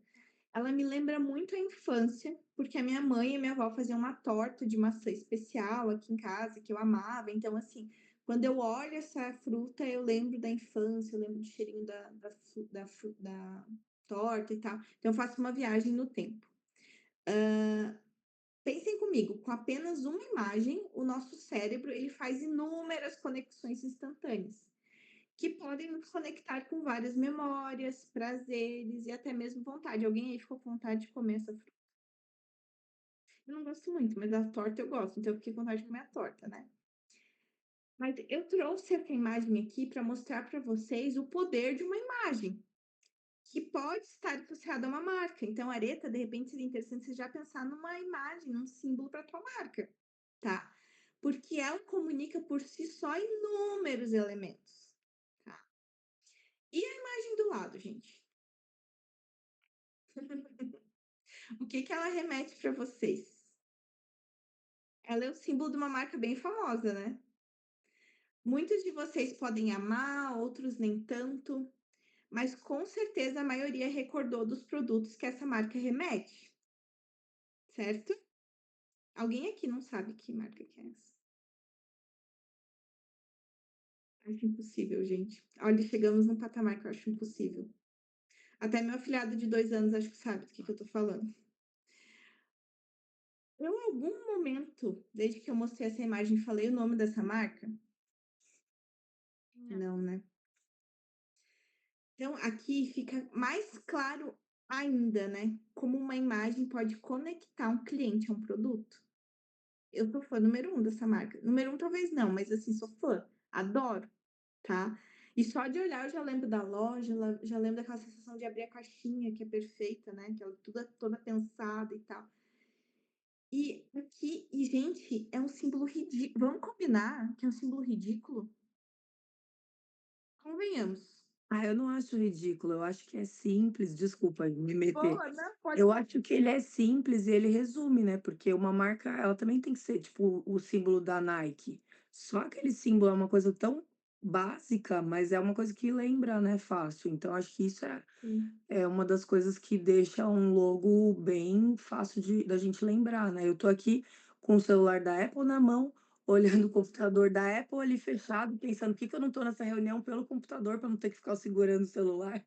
Ela me lembra muito a infância, porque a minha mãe e a minha avó faziam uma torta de maçã especial aqui em casa, que eu amava. Então, assim, quando eu olho essa fruta, eu lembro da infância, eu lembro do cheirinho da torta e tal. Então, eu faço uma viagem no tempo. Pensem comigo, com apenas uma imagem, o nosso cérebro ele faz inúmeras conexões instantâneas, que podem nos conectar com várias memórias, prazeres e até mesmo vontade. Alguém aí ficou com vontade de comer essa fruta? Eu não gosto muito, mas a torta eu gosto, então eu fiquei com vontade de comer a torta, né? Mas eu trouxe essa imagem aqui para mostrar para vocês o poder de uma imagem, que pode estar associada a uma marca. Então, Areta, de repente, seria interessante você já pensar numa imagem, num símbolo para tua marca, tá? Porque ela comunica por si só inúmeros elementos, tá? E a imagem do lado, gente? O que que ela remete para vocês? Ela é o símbolo de uma marca bem famosa, né? Muitos de vocês podem amar, outros nem tanto, mas com certeza a maioria recordou dos produtos que essa marca remete, certo? Alguém aqui não sabe que marca que é essa? Acho impossível, gente. Olha, chegamos num patamar que eu acho impossível. Até meu afilhado de 2 anos acho que sabe do que eu tô falando. Eu, em algum momento, desde que eu mostrei essa imagem, falei o nome dessa marca? Não. Não, né? Então, aqui fica mais claro ainda, né? Como uma imagem pode conectar um cliente a um produto. Eu sou fã número 1 dessa marca. Número 1 talvez não, mas assim, sou fã. Adoro, tá? E só de olhar eu já lembro da loja, já lembro daquela sensação de abrir a caixinha, que é perfeita, né? Que ela toda pensada e tal. E aqui, e gente, é um símbolo ridículo. Vamos combinar que é um símbolo ridículo? Convenhamos. Ah, eu não acho ridículo, eu acho que é simples, desculpa me meter. Boa, não, pode Eu falar. acho que ele é simples e ele resume, né, porque uma marca, ela também tem que ser tipo o símbolo da Nike. Só aquele símbolo é uma coisa tão básica, mas é uma coisa que lembra, né, fácil. Então acho que isso Sim. é uma das coisas que deixa um logo bem fácil da gente lembrar, né. Eu tô aqui com o celular da Apple na mão, olhando o computador da Apple ali fechado, pensando: "Por que que eu não tô nessa reunião pelo computador para não ter que ficar segurando o celular?".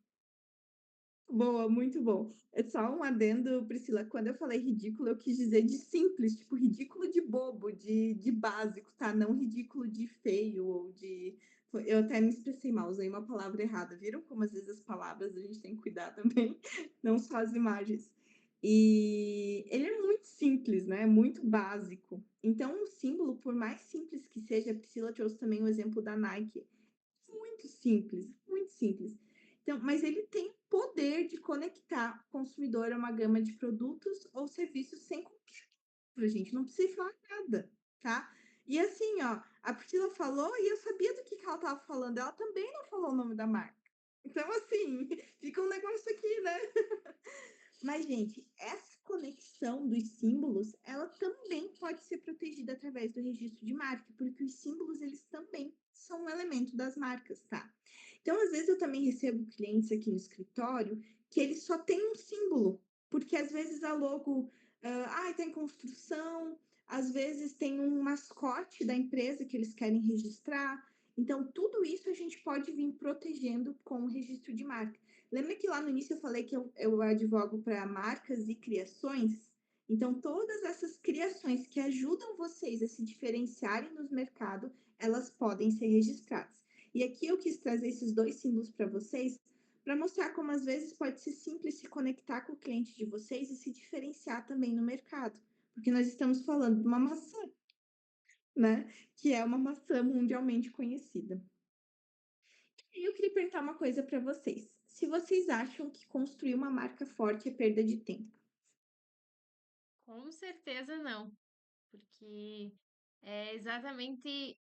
Boa, muito bom. É só um adendo, Priscila, quando eu falei ridículo, eu quis dizer de simples, tipo, ridículo de bobo, de básico, tá? Não ridículo de feio ou de. Eu até me expressei mal, usei uma palavra errada. Viram como às vezes as palavras a gente tem que cuidar também, não só as imagens. E ele é muito simples, né? Muito básico. Então, um símbolo, por mais simples que seja, a Priscila trouxe também o exemplo da Nike. Muito simples, muito simples. Então, mas ele tem o poder de conectar o consumidor a uma gama de produtos ou serviços sem qualquer pra gente, não precisa falar nada, tá? E assim, ó, a Priscila falou e eu sabia do que ela estava falando, ela também não falou o nome da marca. Então, assim, fica um negócio aqui, né? Mas, gente, essa conexão dos símbolos, ela também pode ser protegida através do registro de marca, porque os símbolos, eles também são um elemento das marcas, tá? Então, às vezes, eu também recebo clientes aqui no escritório que eles só têm um símbolo, porque às vezes a logo, tá em construção, às vezes tem um mascote da empresa que eles querem registrar. Então, tudo isso a gente pode vir protegendo com o registro de marca. Lembra que lá no início eu falei que eu advogo para marcas e criações? Então, todas essas criações que ajudam vocês a se diferenciarem no mercado, elas podem ser registradas. E aqui eu quis trazer esses dois símbolos para vocês, para mostrar como às vezes pode ser simples se conectar com o cliente de vocês e se diferenciar também no mercado. Porque nós estamos falando de uma maçã, né? Que é uma maçã mundialmente conhecida. E eu queria perguntar uma coisa para vocês. Se vocês acham que construir uma marca forte é perda de tempo? Com certeza não, porque é exatamente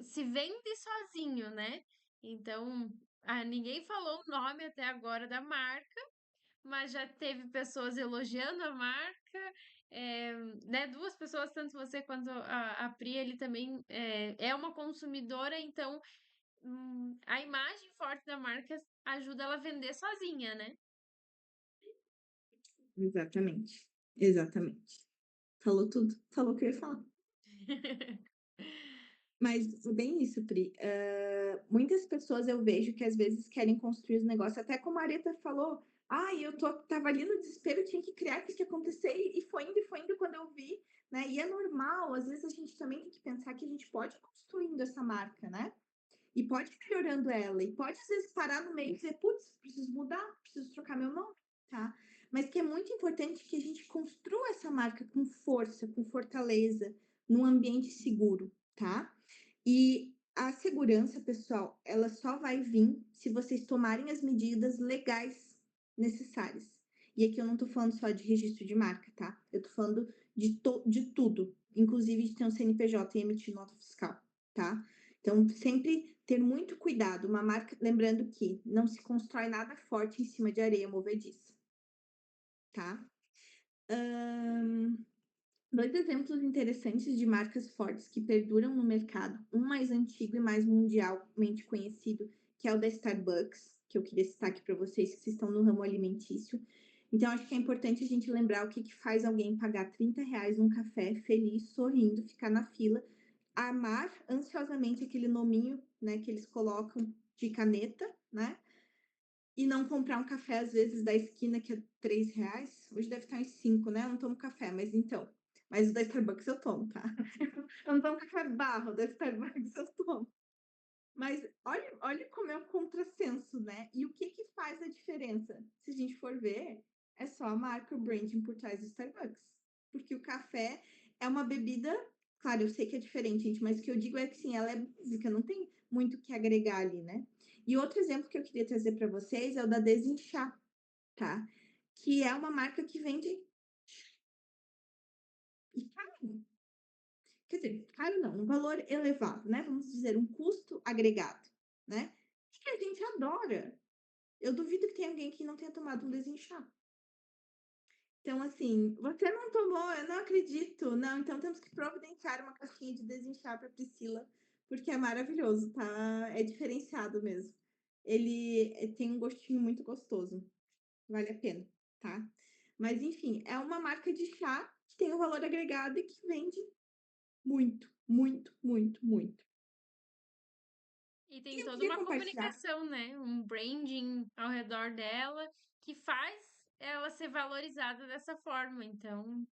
se vende sozinho, né? Então, ninguém falou o nome até agora da marca, mas já teve pessoas elogiando a marca, né? Duas pessoas, tanto você quanto a Pri, ele também é uma consumidora, então a imagem forte da marca ajuda ela a vender sozinha, né? Exatamente. Exatamente. Falou tudo. Falou o que eu ia falar. Mas é bem isso, Pri. Muitas pessoas eu vejo que às vezes querem construir os negócios, até como a Areta falou, tava ali no desespero, tinha que criar, tinha que acontecer, e foi indo quando eu vi, né? E é normal, às vezes a gente também tem que pensar que a gente pode ir construindo essa marca, né? E pode ir melhorando ela, e pode às vezes parar no meio e dizer, putz, preciso mudar, preciso trocar meu nome, tá? Mas que é muito importante que a gente construa essa marca com força, com fortaleza, num ambiente seguro, tá? E a segurança, pessoal, ela só vai vir se vocês tomarem as medidas legais necessárias. E aqui eu não tô falando só de registro de marca, tá? Eu tô falando de tudo, inclusive de ter um CNPJ e emitir nota fiscal, tá? Então, sempre ter muito cuidado. Uma marca, lembrando que não se constrói nada forte em cima de areia movediça. tá? Hã, 2 exemplos interessantes de marcas fortes que perduram no mercado, um mais antigo e mais mundialmente conhecido, que é o da Starbucks, que eu queria citar aqui para vocês que estão no ramo alimentício. Então acho que é importante a gente lembrar o que que faz alguém pagar R$ 30 num café, feliz, sorrindo, ficar na fila, amar ansiosamente aquele nominho, né, que eles colocam de caneta, né, e não comprar um café, às vezes, da esquina que é R$ 3. Hoje deve estar uns 5, né? Eu não tomo café, mas então. Mas o da Starbucks eu tomo, tá? Eu não tomo café barro, o da Starbucks eu tomo. Mas olha como é um contrassenso, né? E o que que faz a diferença? Se a gente for ver, é só a marca, o branding por trás do Starbucks. Porque o café é uma bebida, claro, eu sei que é diferente, gente, mas o que eu digo é que sim, ela é básica, não tem muito o que agregar ali, né? E outro exemplo que eu queria trazer para vocês é o da Desinchar, tá? Que é uma marca que vende e caro. Quer dizer, caro não, um valor elevado, né? Vamos dizer, um custo agregado, né? Que a gente adora. Eu duvido que tenha alguém que não tenha tomado um desinchar. Então, assim, você não tomou, eu não acredito. Não, então temos que providenciar uma caixinha de desinchar para Priscila, porque é maravilhoso, tá? É diferenciado mesmo. Ele tem um gostinho muito gostoso. Vale a pena, tá? Mas, enfim, é uma marca de chá que tem um valor agregado e que vende muito, muito, muito, muito. E tem E eu toda queria uma compartilhar. comunicação, né? Um branding ao redor dela que faz ela ser valorizada dessa forma. Então,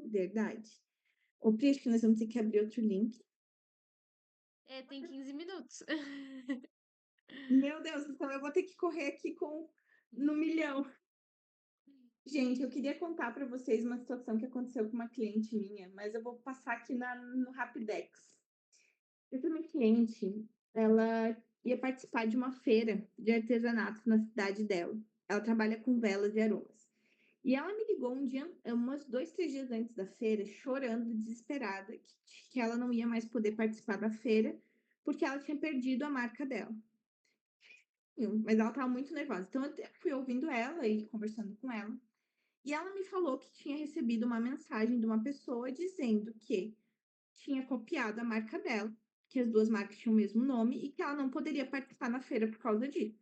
Verdade. Ô, Pri, acho que nós vamos ter que abrir outro link. tem 15 minutos. Meu Deus, então eu vou ter que correr aqui com no milhão. Gente, eu queria contar para vocês uma situação que aconteceu com uma cliente minha, mas eu vou passar aqui no Rapidex. Essa minha cliente, ela ia participar de uma feira de artesanato na cidade dela. Ela trabalha com velas e aromas. E ela me ligou um dia, umas 2, 3 dias antes da feira, chorando, desesperada, que ela não ia mais poder participar da feira, porque ela tinha perdido a marca dela. Mas ela estava muito nervosa. Então eu fui ouvindo ela e conversando com ela. E ela me falou que tinha recebido uma mensagem de uma pessoa dizendo que tinha copiado a marca dela, que as duas marcas tinham o mesmo nome e que ela não poderia participar na feira por causa disso.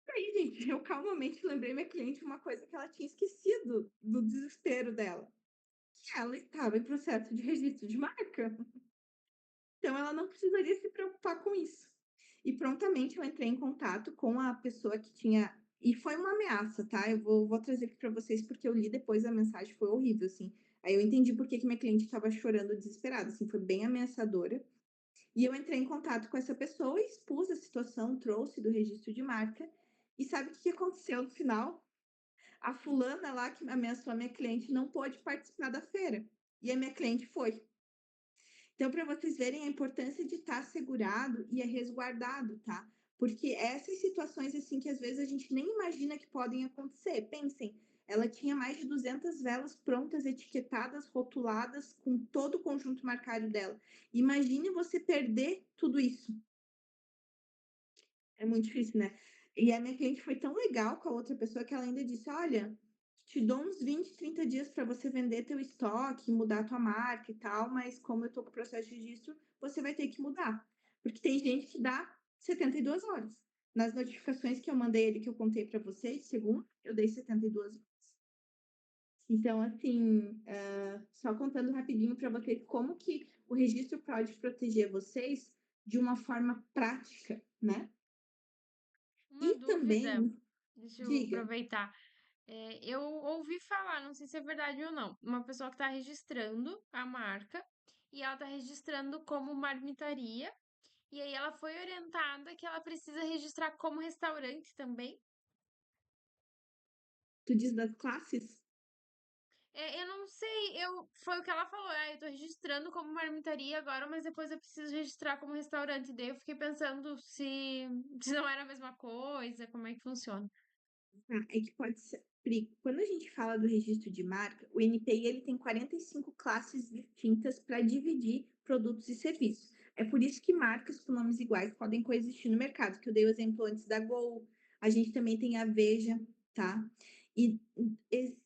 Aí, gente, eu calmamente lembrei minha cliente uma coisa que ela tinha esquecido do desespero dela, que ela estava em processo de registro de marca. Então ela não precisaria se preocupar com isso. E prontamente eu entrei em contato com a pessoa que tinha. E foi uma ameaça, tá? Eu vou trazer aqui para vocês, porque eu li depois a mensagem, foi horrível, assim. Aí eu entendi por que minha cliente estava chorando desesperada, assim, foi bem ameaçadora. E eu entrei em contato com essa pessoa, expus a situação, trouxe do registro de marca. E sabe o que aconteceu no final? A fulana lá que ameaçou a minha cliente não pôde participar da feira. E a minha cliente foi. Então, para vocês verem a importância de estar segurado e resguardado, tá? Porque essas situações, assim, que às vezes a gente nem imagina que podem acontecer. Pensem, ela tinha mais de 200 velas prontas, etiquetadas, rotuladas, com todo o conjunto marcário dela. Imagine você perder tudo isso. É muito difícil, né? E a minha cliente foi tão legal com a outra pessoa que ela ainda disse: Olha, te dou uns 20, 30 dias para você vender teu estoque, mudar tua marca e tal, mas como eu tô com o processo de registro, você vai ter que mudar. Porque tem gente que dá 72 horas. Nas notificações que eu mandei ali, que eu contei para vocês, segundo, eu dei 72 horas. Então, assim, só contando rapidinho para vocês como que o registro pode proteger vocês de uma forma prática, né? uma E dúvida, também, deixa eu diga, aproveitar. Eu ouvi falar, não sei se é verdade ou não, uma pessoa que está registrando a marca e ela está registrando como marmitaria, e aí ela foi orientada que ela precisa registrar como restaurante também. tu diz das classes? Eu não sei, foi o que ela falou. Eu tô registrando como marmitaria agora, mas depois eu preciso registrar como restaurante. Daí eu fiquei pensando se não era a mesma coisa, como é que funciona. É que pode ser. Pri, quando a gente fala do registro de marca, o NPI ele tem 45 classes distintas para dividir produtos e serviços. É por isso que marcas com nomes iguais podem coexistir no mercado, que eu dei o exemplo antes da Gol, a gente também tem a Veja, tá? E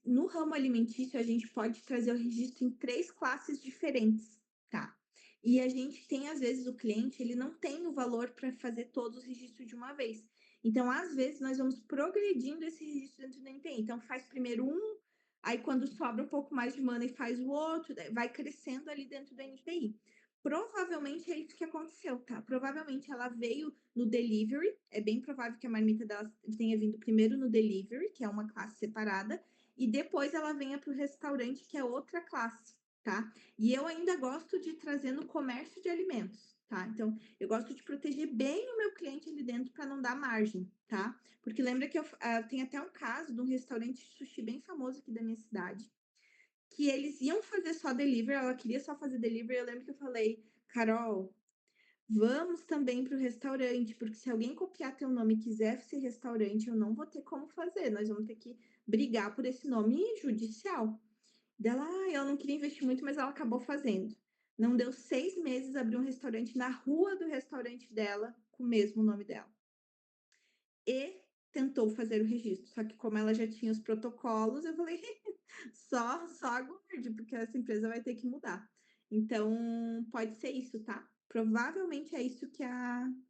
no ramo alimentício, a gente pode trazer o registro em 3 classes diferentes, tá? E a gente tem, às vezes, o cliente, ele não tem o valor para fazer todos os registros de uma vez. Então, às vezes, nós vamos progredindo esse registro dentro do NPI. Então, faz primeiro um, aí quando sobra um pouco mais de money, faz o outro, vai crescendo ali dentro do NPI. Provavelmente é isso que aconteceu, tá? Provavelmente ela veio no delivery, é bem provável que a marmita dela tenha vindo primeiro no delivery, que é uma classe separada, e depois ela venha para o restaurante, que é outra classe, tá? E eu ainda gosto de trazer no comércio de alimentos, tá? Então, eu gosto de proteger bem o meu cliente ali dentro para não dar margem, tá? Porque lembra que tem até um caso de um restaurante de sushi bem famoso aqui da minha cidade, que eles iam fazer só delivery, ela queria só fazer delivery. Eu lembro que eu falei, Carol, vamos também para o restaurante, porque se alguém copiar teu nome e quiser ser restaurante, eu não vou ter como fazer. Nós vamos ter que brigar por esse nome judicial. Dela, eu não queria investir muito, mas ela acabou fazendo. Não deu 6 meses, abriu um restaurante na rua do restaurante dela, com o mesmo nome dela. E tentou fazer o registro, só que como ela já tinha os protocolos, eu falei, só aguarde, porque essa empresa vai ter que mudar. Então, pode ser isso, tá? Provavelmente é isso que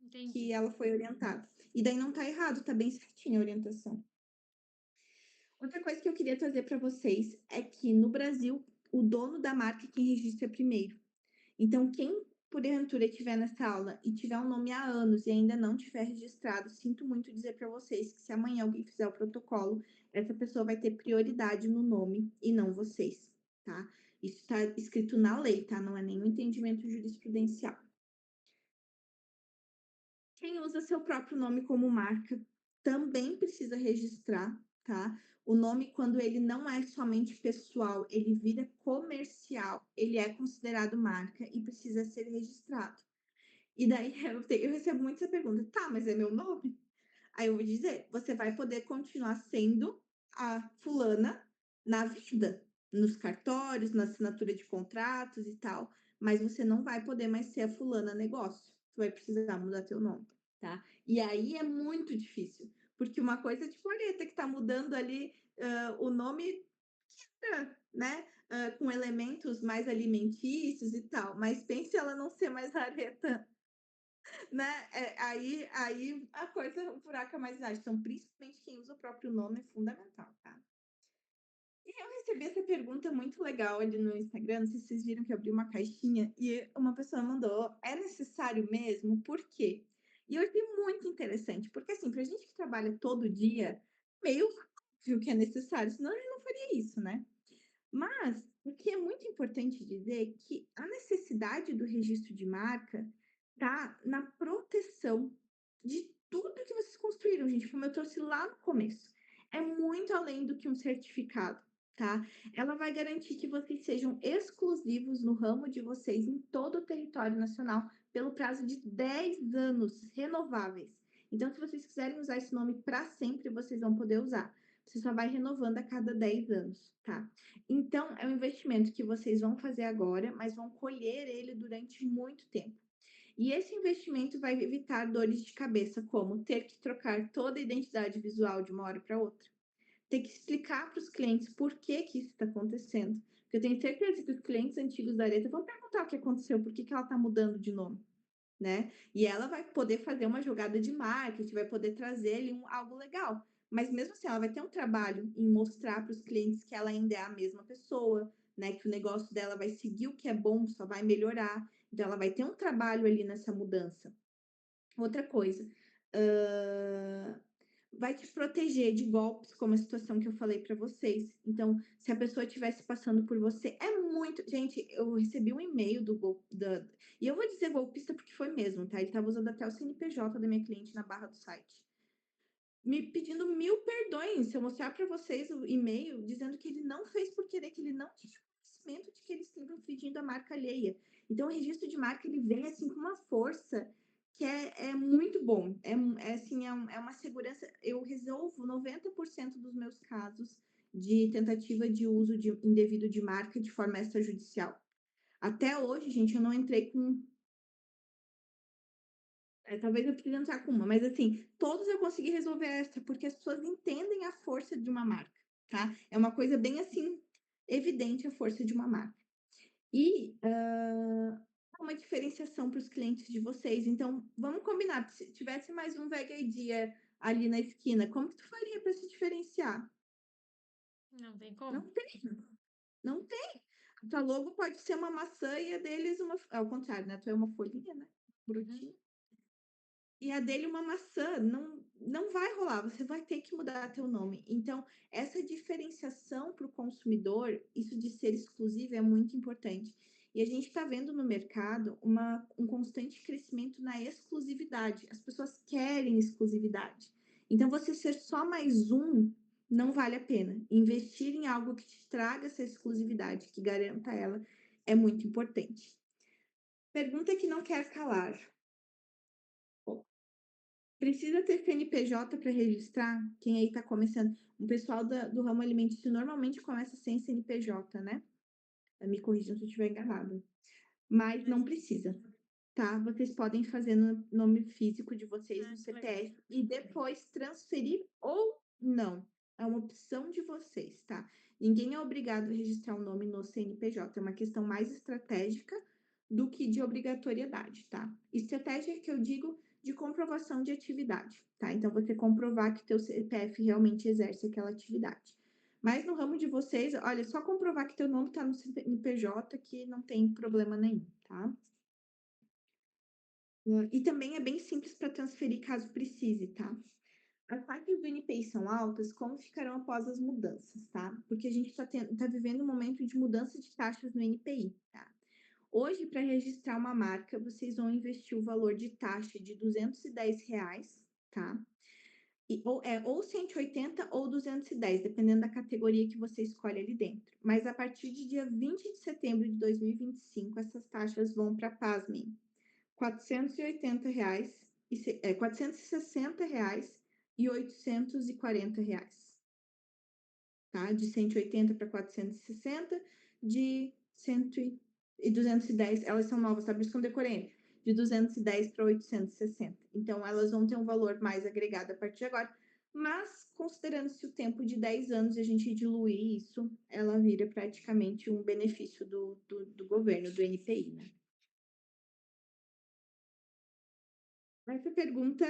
Entendi. ela foi orientada. E daí não tá errado, tá bem certinha a orientação. Outra coisa que eu queria trazer para vocês é que no Brasil, o dono da marca é quem registra primeiro. Então, quem porventura estiver nessa aula e tiver um nome há anos e ainda não tiver registrado, sinto muito dizer para vocês que se amanhã alguém fizer o protocolo, essa pessoa vai ter prioridade no nome e não vocês, tá? Isso está escrito na lei, tá? Não é nenhum entendimento jurisprudencial. Quem usa seu próprio nome como marca também precisa registrar, tá? O nome, quando ele não é somente pessoal, ele vira comercial, ele é considerado marca e precisa ser registrado. E daí eu recebo muito essa pergunta, tá, mas é meu nome? Aí eu vou dizer, você vai poder continuar sendo a fulana na vida, nos cartórios, na assinatura de contratos e tal, mas você não vai poder mais ser a fulana negócio. Você vai precisar mudar teu nome, tá? E aí é muito difícil, porque uma coisa é tipo a Areta que tá mudando ali o nome, né? Com elementos mais alimentícios e tal, mas pense ela não ser mais a Areta, né? Aí a coisa, o buraco é mais embaixo. Então, principalmente quem usa o próprio nome é fundamental, tá? E eu recebi essa pergunta muito legal ali no Instagram, não sei se vocês viram que eu abri uma caixinha e uma pessoa mandou: é necessário mesmo? Por quê? E eu achei muito interessante, porque assim, pra gente que trabalha todo dia, meio óbvio que é necessário, senão a gente não faria isso, né? Mas o que é muito importante dizer que a necessidade do registro de marca tá na proteção de tudo que vocês construíram, gente, como eu trouxe lá no começo. É muito além do que um certificado, tá? Ela vai garantir que vocês sejam exclusivos no ramo de vocês em todo o território nacional pelo prazo de 10 anos renováveis. Então, se vocês quiserem usar esse nome para sempre, vocês vão poder usar. Você só vai renovando a cada 10 anos, tá? Então, é um investimento que vocês vão fazer agora, mas vão colher ele durante muito tempo. E esse investimento vai evitar dores de cabeça, como ter que trocar toda a identidade visual de uma hora para outra, ter que explicar para os clientes por que que isso está acontecendo. Porque eu tenho certeza que os clientes antigos da Areta vão perguntar o que aconteceu, por que que ela está mudando de nome, né? E ela vai poder fazer uma jogada de marketing, vai poder trazer ali algo legal. Mas mesmo assim, ela vai ter um trabalho em mostrar para os clientes que ela ainda é a mesma pessoa, né? Que o negócio dela vai seguir o que é bom, só vai melhorar. Então, ela vai ter um trabalho ali nessa mudança. Outra coisa, vai te proteger de golpes, como a situação que eu falei para vocês. Então, se a pessoa estivesse passando por você, é muito. Gente, eu recebi um e-mail e eu vou dizer golpista porque foi mesmo, tá? Ele estava usando até o CNPJ da minha cliente na barra do site. Me pedindo 1000 perdões. Se eu mostrar para vocês o e-mail, dizendo que ele não fez por querer, que ele não tinha conhecimento de que eles estavam infringindo a marca alheia. Então, o registro de marca ele vem assim com uma força que é muito bom. Assim, é uma segurança. Eu resolvo 90% dos meus casos de tentativa de uso indevido de marca de forma extrajudicial. Até hoje, gente, eu não entrei com talvez eu precise entrar com uma, mas assim, todos eu consegui resolver essa, porque as pessoas entendem a força de uma marca, tá? É uma coisa bem assim, evidente a força de uma marca. E há uma diferenciação para os clientes de vocês. Então, vamos combinar, se tivesse mais um Veg Idea ali na esquina, como que tu faria para se diferenciar? Não tem Não como. tem, não tem. A tua logo pode ser uma maçã e a deles uma. Ao contrário, né? A tua é uma folhinha, né? Uhum. Brotinho. E a dele uma maçã, não vai rolar, você vai ter que mudar teu nome. Então, essa diferenciação para o consumidor, isso de ser exclusivo é muito importante. E a gente está vendo no mercado um constante crescimento na exclusividade. As pessoas querem exclusividade. Então, você ser só mais um não vale a pena. Investir em algo que te traga essa exclusividade, que garanta ela, é muito importante. Pergunta que não quer calar. Precisa ter CNPJ para registrar? Quem aí está começando? O pessoal do ramo alimentício normalmente começa sem CNPJ, né? Me corrijam se eu estiver enganado. Mas não precisa, tá? Vocês podem fazer no nome físico de vocês, no Que legal. CPF, e depois transferir ou não. É uma opção de vocês, tá? Ninguém é obrigado a registrar o nome no CNPJ. É uma questão mais estratégica do que de obrigatoriedade, tá? Estratégia que eu digo de comprovação de atividade, tá? Então, você comprovar que teu CPF realmente exerce aquela atividade. Mas no ramo de vocês, olha, só comprovar que teu nome está no CNPJ que não tem problema nenhum, tá? E também é bem simples para transferir caso precise, tá? As taxas do NPI são altas, como ficarão após as mudanças, tá? Porque a gente está vivendo um momento de mudança de taxas no NPI, tá? Hoje, para registrar uma marca, vocês vão investir o valor de taxa de R$ 210, tá? Ou 180 ou 210, dependendo da categoria que você escolhe ali dentro. Mas a partir de dia 20 de setembro de 2025, essas taxas vão para, pasmem, R$ 480, R$ 460 e R$ 840, tá? De 180 para 460, de 100 e 210, elas são novas, tá? Por isso que eu decorei. De 210 para 860. Então, elas vão ter um valor mais agregado a partir de agora. Mas, considerando-se o tempo de 10 anos e a gente diluir isso, ela vira praticamente um benefício do governo, do NPI, né? Essa pergunta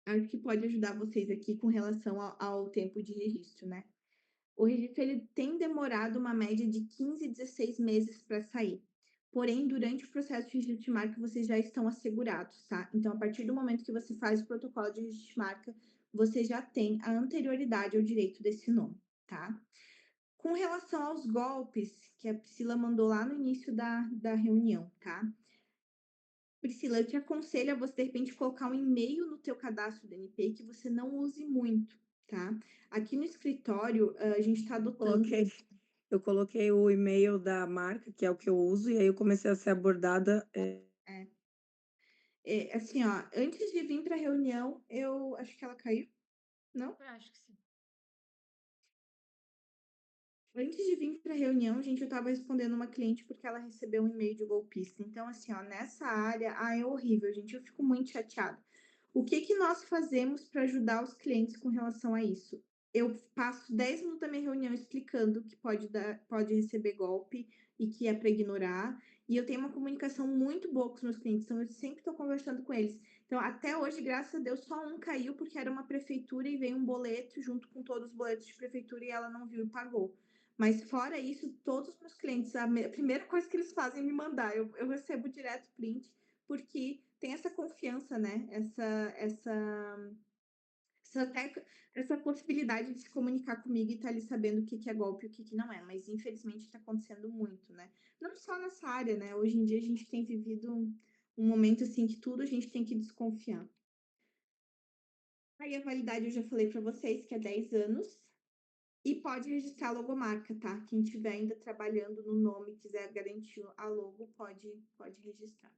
acho que pode ajudar vocês aqui com relação ao tempo de registro, né? O registro ele tem demorado uma média de 15, 16 meses para sair. Porém, durante o processo de registro de marca, vocês já estão assegurados, tá? Então, a partir do momento que você faz o protocolo de registro de marca, você já tem a anterioridade ao direito desse nome, tá? Com relação aos golpes que a Priscila mandou lá no início da reunião, tá? Priscila, eu te aconselho a você, de repente, colocar um e-mail no teu cadastro do NPI que você não use muito, tá? Aqui no escritório, a gente está adotando... Eu coloquei o e-mail da marca, que é o que eu uso, e aí eu comecei a ser abordada. Assim, ó, antes de vir para a reunião, eu acho que ela caiu, não? Eu acho que sim. Antes de vir para a reunião, gente, eu estava respondendo uma cliente porque ela recebeu um e-mail de golpista. Então, assim, ó, nessa área, é horrível, gente. Eu fico muito chateada. O que que nós fazemos para ajudar os clientes com relação a isso? Eu passo 10 minutos da minha reunião explicando que pode receber golpe e que é para ignorar. E eu tenho uma comunicação muito boa com os meus clientes, então eu sempre estou conversando com eles. Então, até hoje, graças a Deus, só um caiu porque era uma prefeitura e veio um boleto junto com todos os boletos de prefeitura e ela não viu e pagou. Mas fora isso, todos os meus clientes, a primeira coisa que eles fazem é me mandar. Eu recebo direto print, porque tem essa confiança, né? Essa possibilidade de se comunicar comigo e estar ali sabendo o que que é golpe e o que que não é. Mas infelizmente está acontecendo muito, né? Não só nessa área, né? Hoje em dia a gente tem vivido um momento assim que tudo a gente tem que desconfiar. Aí a validade eu já falei para vocês que é 10 anos. E pode registrar a logomarca, tá? Quem estiver ainda trabalhando no nome e quiser garantir a logo, pode registrar.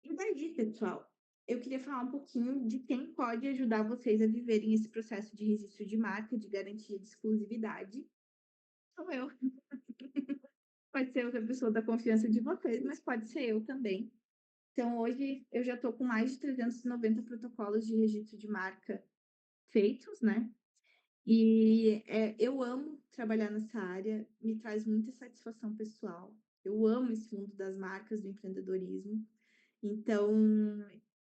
E daí, pessoal, eu queria falar um pouquinho de quem pode ajudar vocês a viverem esse processo de registro de marca, de garantia de exclusividade. Sou eu. Pode ser outra pessoa da confiança de vocês, mas pode ser eu também. Então hoje eu já estou com mais de 390 protocolos de registro de marca feitos, né. E, eu amo trabalhar nessa área, me traz muita satisfação pessoal. Eu amo esse mundo das marcas, do empreendedorismo. Então,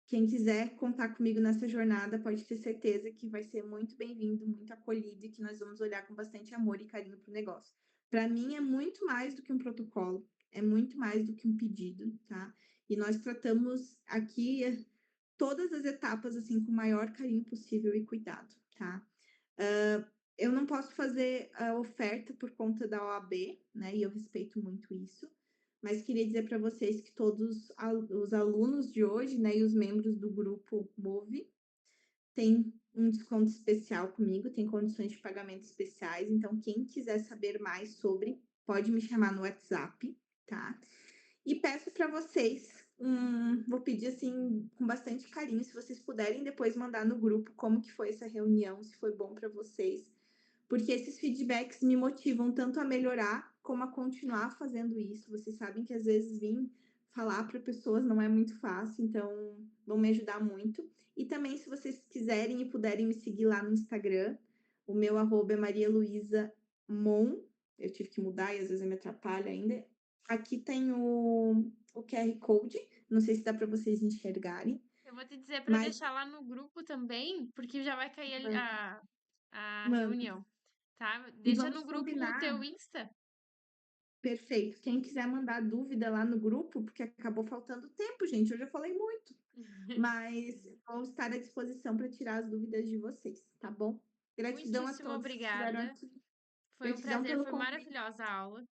quem quiser contar comigo nessa jornada, pode ter certeza que vai ser muito bem-vindo, muito acolhido e que nós vamos olhar com bastante amor e carinho para o negócio. Para mim é muito mais do que um protocolo, é muito mais do que um pedido, tá? E nós tratamos aqui todas as etapas assim com o maior carinho possível e cuidado, tá? Eu não posso fazer a oferta por conta da OAB, né? E eu respeito muito isso. Mas queria dizer para vocês que todos os alunos de hoje, né, e os membros do grupo Move têm um desconto especial comigo, tem condições de pagamento especiais. Então, quem quiser saber mais sobre, pode me chamar no WhatsApp, tá? E peço para vocês, vou pedir assim com bastante carinho, se vocês puderem depois mandar no grupo como que foi essa reunião, se foi bom para vocês, porque esses feedbacks me motivam tanto a melhorar como a continuar fazendo isso. Vocês sabem que às vezes vir falar para pessoas não é muito fácil, então vão me ajudar muito. E também, se vocês quiserem e puderem me seguir lá no Instagram, o meu arroba é Maria Luísa Mon. Eu tive que mudar e às vezes me atrapalha ainda. Aqui tem o QR Code, não sei se dá para vocês enxergarem, Eu vou te dizer para mas deixar lá no grupo também, porque já vai cair a manda. reunião, tá? E Deixa vamos no grupo o teu combinar. Insta. Perfeito. Quem quiser mandar dúvida lá no grupo, porque acabou faltando tempo, gente, eu já falei muito, mas vou estar à disposição para tirar as dúvidas de vocês, tá bom? Gratidão a Muitíssimo todos que estiveram obrigada. aqui. Foi um Gratidão prazer, pelo foi convite. maravilhosa a aula.